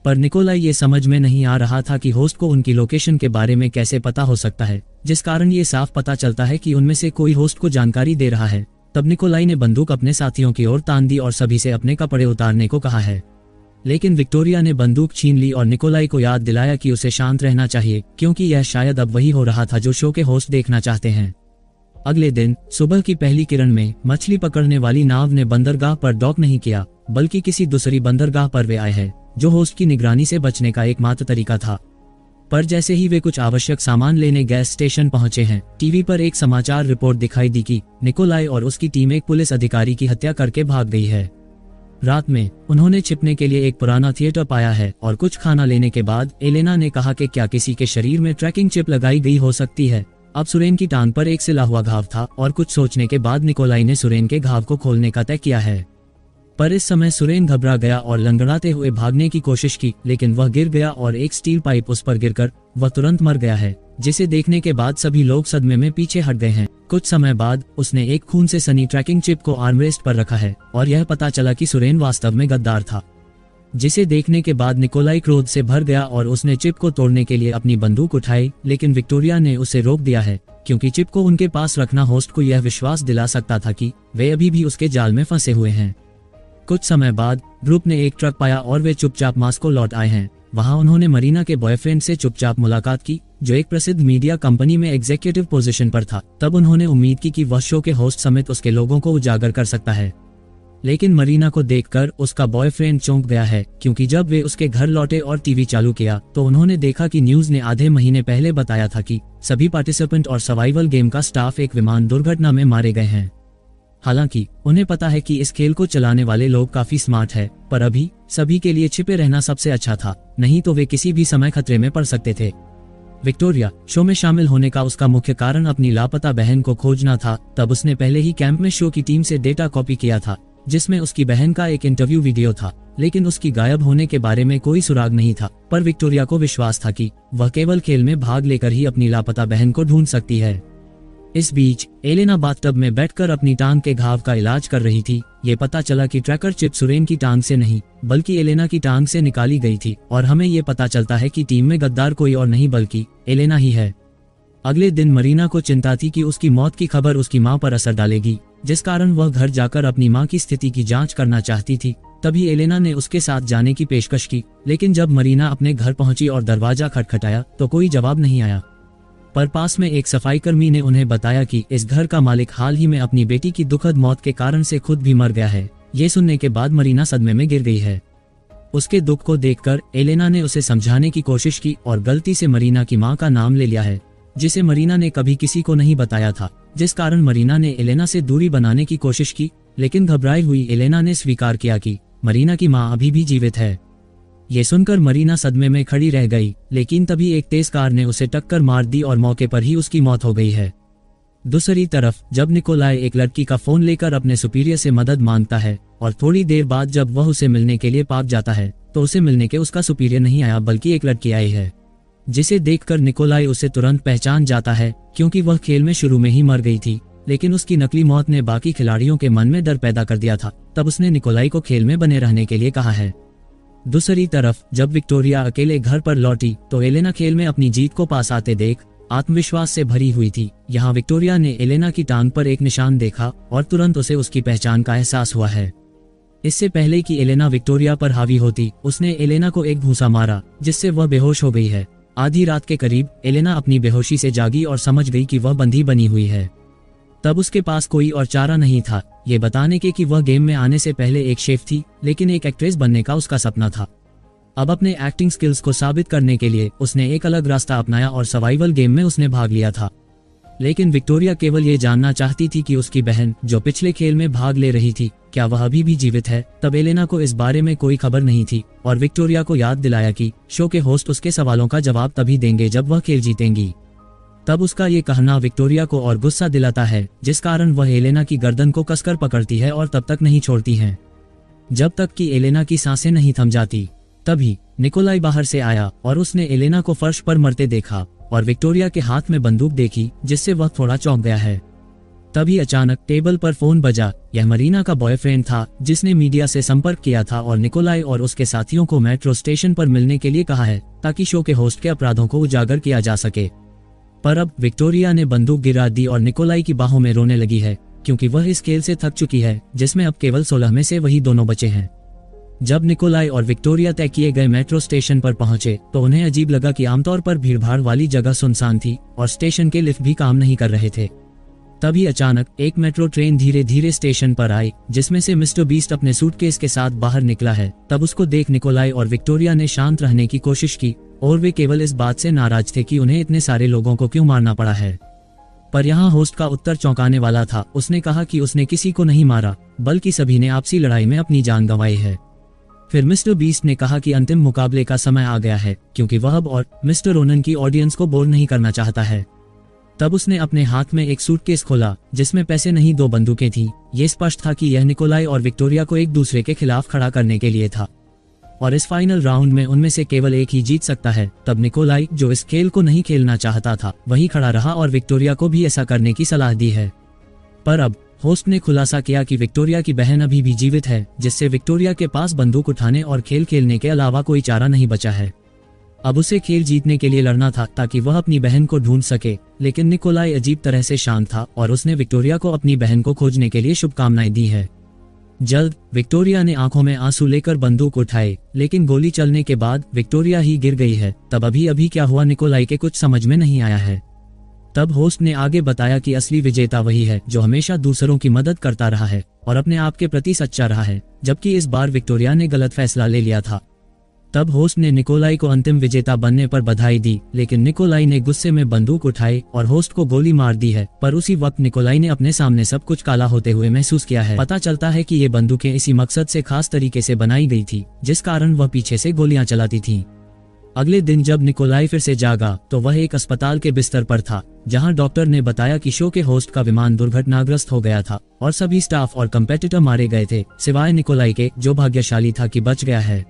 पर निकोलाई ये समझ में नहीं आ रहा था कि होस्ट को उनकी लोकेशन के बारे में कैसे पता हो सकता है, जिस कारण ये साफ पता चलता है कि उनमें से कोई होस्ट को जानकारी दे रहा है। तब निकोलाई ने बंदूक अपने साथियों की ओर तान दी और सभी से अपने कपड़े उतारने को कहा है। लेकिन विक्टोरिया ने बंदूक छीन ली और निकोलाई को याद दिलाया कि उसे शांत रहना चाहिए, क्योंकि यह शायद अब वही हो रहा था जो शो के होस्ट देखना चाहते हैं। अगले दिन सुबह की पहली किरण में मछली पकड़ने वाली नाव ने बंदरगाह पर डॉक नहीं किया, बल्कि किसी दूसरी बंदरगाह पर वे आए हैं, जो होस्ट की निगरानी से बचने का एकमात्र तरीका था। पर जैसे ही वे कुछ आवश्यक सामान लेने गैस स्टेशन पहुंचे हैं, टीवी पर एक समाचार रिपोर्ट दिखाई दी कि निकोलाई और उसकी टीम एक पुलिस अधिकारी की हत्या करके भाग गई है। रात में उन्होंने छिपने के लिए एक पुराना थिएटर पाया है और कुछ खाना लेने के बाद एलेना ने कहा कि क्या किसी के शरीर में ट्रैकिंग चिप लगाई गई हो सकती है। अब सुरेन की टांग पर एक सिला हुआ घाव था और कुछ सोचने के बाद निकोलाई ने सुरेन के घाव को खोलने का तय किया है। पर इस समय सुरेन घबरा गया और लंगड़ाते हुए भागने की कोशिश की, लेकिन वह गिर गया और एक स्टील पाइप उस पर गिरकर वह तुरंत मर गया है, जिसे देखने के बाद सभी लोग सदमे में पीछे हट गए हैं। कुछ समय बाद उसने एक खून से सनी ट्रैकिंग चिप को आर्मरेस्ट पर रखा है और यह पता चला कि सुरेन वास्तव में गद्दार था, जिसे देखने के बाद निकोलाई क्रोध से भर गया और उसने चिप को तोड़ने के लिए अपनी बंदूक उठाई, लेकिन विक्टोरिया ने उसे रोक दिया है, क्योंकि चिप को उनके पास रखना होस्ट को यह विश्वास दिला सकता था कि वे अभी भी उसके जाल में फंसे हुए हैं। कुछ समय बाद ग्रुप ने एक ट्रक पाया और वे चुपचाप मास्को लौट आए हैं। वहां उन्होंने मरीना के बॉयफ्रेंड से चुपचाप मुलाकात की, जो एक प्रसिद्ध मीडिया कंपनी में एग्जीक्यूटिव पोजीशन पर था। तब उन्होंने उम्मीद की कि वह शो के होस्ट समेत उसके लोगों को उजागर कर सकता है, लेकिन मरीना को देखकर उसका बॉयफ्रेंड चौंक गया है, क्योंकि जब वे उसके घर लौटे और टीवी चालू किया तो उन्होंने देखा कि न्यूज ने आधे महीने पहले बताया था कि सभी पार्टिसिपेंट और सर्वाइवल गेम का स्टाफ एक विमान दुर्घटना में मारे गए हैं। हालांकि उन्हें पता है कि इस खेल को चलाने वाले लोग काफी स्मार्ट है, पर अभी सभी के लिए छिपे रहना सबसे अच्छा था, नहीं तो वे किसी भी समय खतरे में पड़ सकते थे। विक्टोरिया शो में शामिल होने का उसका मुख्य कारण अपनी लापता बहन को खोजना था। तब उसने पहले ही कैंप में शो की टीम से डेटा कॉपी किया था, जिसमें उसकी बहन का एक इंटरव्यू वीडियो था, लेकिन उसकी गायब होने के बारे में कोई सुराग नहीं था। पर विक्टोरिया को विश्वास था कि वह केवल खेल में भाग लेकर ही अपनी लापता बहन को ढूंढ सकती है। इस बीच एलेना बाथटब में बैठकर अपनी टांग के घाव का इलाज कर रही थी। ये पता चला कि ट्रैकर चिप सुरेन की टांग से नहीं बल्कि एलेना की टांग से निकाली गई थी, और हमें ये पता चलता है कि टीम में गद्दार कोई और नहीं बल्कि एलेना ही है। अगले दिन मरीना को चिंता थी कि उसकी मौत की खबर उसकी मां पर असर डालेगी, जिस कारण वह घर जाकर अपनी मां की स्थिति की जांच करना चाहती थी। तभी एलेना ने उसके साथ जाने की पेशकश की, लेकिन जब मरीना अपने घर पहुंची और दरवाजा खटखटाया तो कोई जवाब नहीं आया। पर पास में एक सफाईकर्मी ने उन्हें बताया कि इस घर का मालिक हाल ही में अपनी बेटी की दुखद मौत के कारण से खुद भी मर गया है। ये सुनने के बाद मरीना सदमे में गिर गई है। उसके दुख को देखकर एलेना ने उसे समझाने की कोशिश की और गलती से मरीना की मां का नाम ले लिया है, जिसे मरीना ने कभी किसी को नहीं बताया था, जिस कारण मरीना ने एलेना से दूरी बनाने की कोशिश की। लेकिन घबराई हुई एलेना ने स्वीकार किया कि मरीना की मां अभी भी जीवित है। ये सुनकर मरीना सदमे में खड़ी रह गई, लेकिन तभी एक तेज कार ने उसे टक्कर मार दी और मौके पर ही उसकी मौत हो गई है। दूसरी तरफ जब निकोलाई एक लड़की का फोन लेकर अपने सुपीरियर से मदद मांगता है और थोड़ी देर बाद जब वह उसे मिलने के लिए पार्क जाता है तो उसे मिलने के उसका सुपीरियर नहीं आया बल्कि एक लड़की आई है, जिसे देखकर निकोलाई उसे तुरंत पहचान जाता है, क्योंकि वह खेल में शुरू में ही मर गई थी। लेकिन उसकी नकली मौत ने बाकी खिलाड़ियों के मन में डर पैदा कर दिया था। तब उसने निकोलाई को खेल में बने रहने के लिए कहा है। दूसरी तरफ जब विक्टोरिया अकेले घर पर लौटी तो एलेना खेल में अपनी जीत को पास आते देख आत्मविश्वास से भरी हुई थी। यहाँ विक्टोरिया ने एलेना की टांग पर एक निशान देखा और तुरंत उसे उसकी पहचान का एहसास हुआ है। इससे पहले कि एलेना विक्टोरिया पर हावी होती, उसने एलेना को एक घूंसा मारा, जिससे वह बेहोश हो गई है। आधी रात के करीब एलेना अपनी बेहोशी से जागी और समझ गई कि वह बंधी बनी हुई है। तब उसके पास कोई और चारा नहीं था ये बताने के कि वह गेम में आने से पहले एक शेफ थी, लेकिन एक एक्ट्रेस बनने का उसका सपना था। अब अपने एक्टिंग स्किल्स को साबित करने के लिए उसने एक अलग रास्ता अपनाया और सर्वाइवल गेम में उसने भाग लिया था। लेकिन विक्टोरिया केवल ये जानना चाहती थी कि उसकी बहन जो पिछले खेल में भाग ले रही थी, क्या वह अभी भी जीवित है। तब एलेना को इस बारे में कोई खबर नहीं थी और विक्टोरिया को याद दिलाया कि शो के होस्ट उसके सवालों का जवाब तभी देंगे जब वह खेल जीतेंगी। तब उसका ये कहना विक्टोरिया को और गुस्सा दिलाता है, जिस कारण वह एलेना की गर्दन को कसकर पकड़ती है और तब तक नहीं छोड़ती हैं जब तक कि एलेना की सांसें नहीं थम जाती। तभी निकोलाई बाहर से आया और उसने एलेना को फर्श पर मरते देखा और विक्टोरिया के हाथ में बंदूक देखी, जिससे वह थोड़ा चौंक गया है। तभी अचानक टेबल पर फोन बजा। यह मरीना का बॉयफ्रेंड था, जिसने मीडिया से संपर्क किया था और निकोलाई और उसके साथियों को मेट्रो स्टेशन पर मिलने के लिए कहा है, ताकि शो के होस्ट के अपराधों को उजागर किया जा सके। पर अब विक्टोरिया ने बंदूक गिरा दी और निकोलाई की बाहों में रोने लगी है, क्योंकि वह इस खेल से थक चुकी है, जिसमें अब केवल 16 में से वही दोनों बचे हैं। जब निकोलाई और विक्टोरिया तय किए गए मेट्रो स्टेशन पर पहुंचे तो उन्हें अजीब लगा कि आमतौर पर भीड़भाड़ वाली जगह सुनसान थी और स्टेशन के लिफ्ट भी काम नहीं कर रहे थे। तभी अचानक एक मेट्रो ट्रेन धीरे धीरे स्टेशन पर आई, जिसमें से मिस्टर बीस्ट अपने सूटकेस के साथ बाहर निकला है। तब उसको देख निकोलाई और विक्टोरिया ने शांत रहने की कोशिश की और वे केवल इस बात से नाराज थे कि उन्हें इतने सारे लोगों को क्यों मारना पड़ा है। पर यहाँ होस्ट का उत्तर चौंकाने वाला था। उसने कहा कि उसने किसी को नहीं मारा, बल्कि सभी ने आपसी लड़ाई में अपनी जान गंवाई है। फिर मिस्टर बीस्ट ने कहा कि अंतिम मुकाबले का समय आ गया है, क्योंकि वह अब और मिस्टर रोनन की ऑडियंस को बोर नहीं करना चाहता है। तब उसने अपने हाथ में एक सूटकेस खोला जिसमें पैसे नहीं, 2 बंदूकें थीं। ये स्पष्ट था कि यह निकोलाई और विक्टोरिया को एक दूसरे के खिलाफ खड़ा करने के लिए था और इस फाइनल राउंड में उनमें से केवल एक ही जीत सकता है। तब निकोलाई, जो इस खेल को नहीं खेलना चाहता था, वहीं खड़ा रहा और विक्टोरिया को भी ऐसा करने की सलाह दी है। पर अब होस्ट ने खुलासा किया कि विक्टोरिया की बहन अभी भी जीवित है, जिससे विक्टोरिया के पास बंदूक उठाने और खेल खेलने के अलावा कोई चारा नहीं बचा है। अब उसे खेल जीतने के लिए लड़ना था ताकि वह अपनी बहन को ढूंढ सके। लेकिन निकोलाई अजीब तरह से शांत था और उसने विक्टोरिया को अपनी बहन को खोजने के लिए शुभकामनाएं दी है। जल्द विक्टोरिया ने आंखों में आंसू लेकर बंदूक उठाए, लेकिन गोली चलने के बाद विक्टोरिया ही गिर गई है। तब अभी क्या हुआ निकोलाई के कुछ समझ में नहीं आया है। तब होस्ट ने आगे बताया कि असली विजेता वही है जो हमेशा दूसरों की मदद करता रहा है और अपने आप के प्रति सच्चा रहा है, जबकि इस बार विक्टोरिया ने गलत फैसला ले लिया था। तब होस्ट ने निकोलाई को अंतिम विजेता बनने पर बधाई दी, लेकिन निकोलाई ने गुस्से में बंदूक उठाई और होस्ट को गोली मार दी है। पर उसी वक्त निकोलाई ने अपने सामने सब कुछ काला होते हुए महसूस किया है। पता चलता है कि ये बंदूकें इसी मकसद से खास तरीके से बनाई गई थी, जिस कारण वह पीछे से गोलियां चलाती थीं। अगले दिन जब निकोलाई फिर से जागा तो वह एक अस्पताल के बिस्तर पर था, जहां डॉक्टर ने बताया कि शो के होस्ट का विमान दुर्घटनाग्रस्त हो गया था और सभी स्टाफ और कंपेटिटर मारे गए थे, सिवाय निकोलाई के, जो भाग्यशाली था कि बच गया है।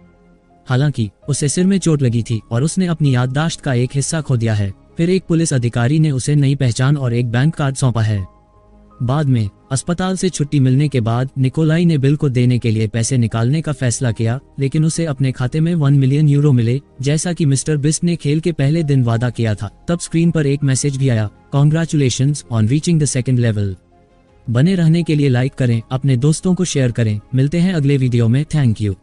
हालांकि उसे सिर में चोट लगी थी और उसने अपनी याददाश्त का एक हिस्सा खो दिया है। फिर एक पुलिस अधिकारी ने उसे नई पहचान और एक बैंक कार्ड सौंपा है। बाद में अस्पताल से छुट्टी मिलने के बाद निकोलाई ने बिल को देने के लिए पैसे निकालने का फैसला किया, लेकिन उसे अपने खाते में 1 मिलियन यूरो मिले, जैसा कि मिस्टर बिस्ट ने खेल के पहले दिन वादा किया था। तब स्क्रीन पर एक मैसेज भी आया, congratulations on reaching the 2nd level. बने रहने के लिए लाइक करें, अपने दोस्तों को शेयर करें। मिलते हैं अगले वीडियो में। Thank you.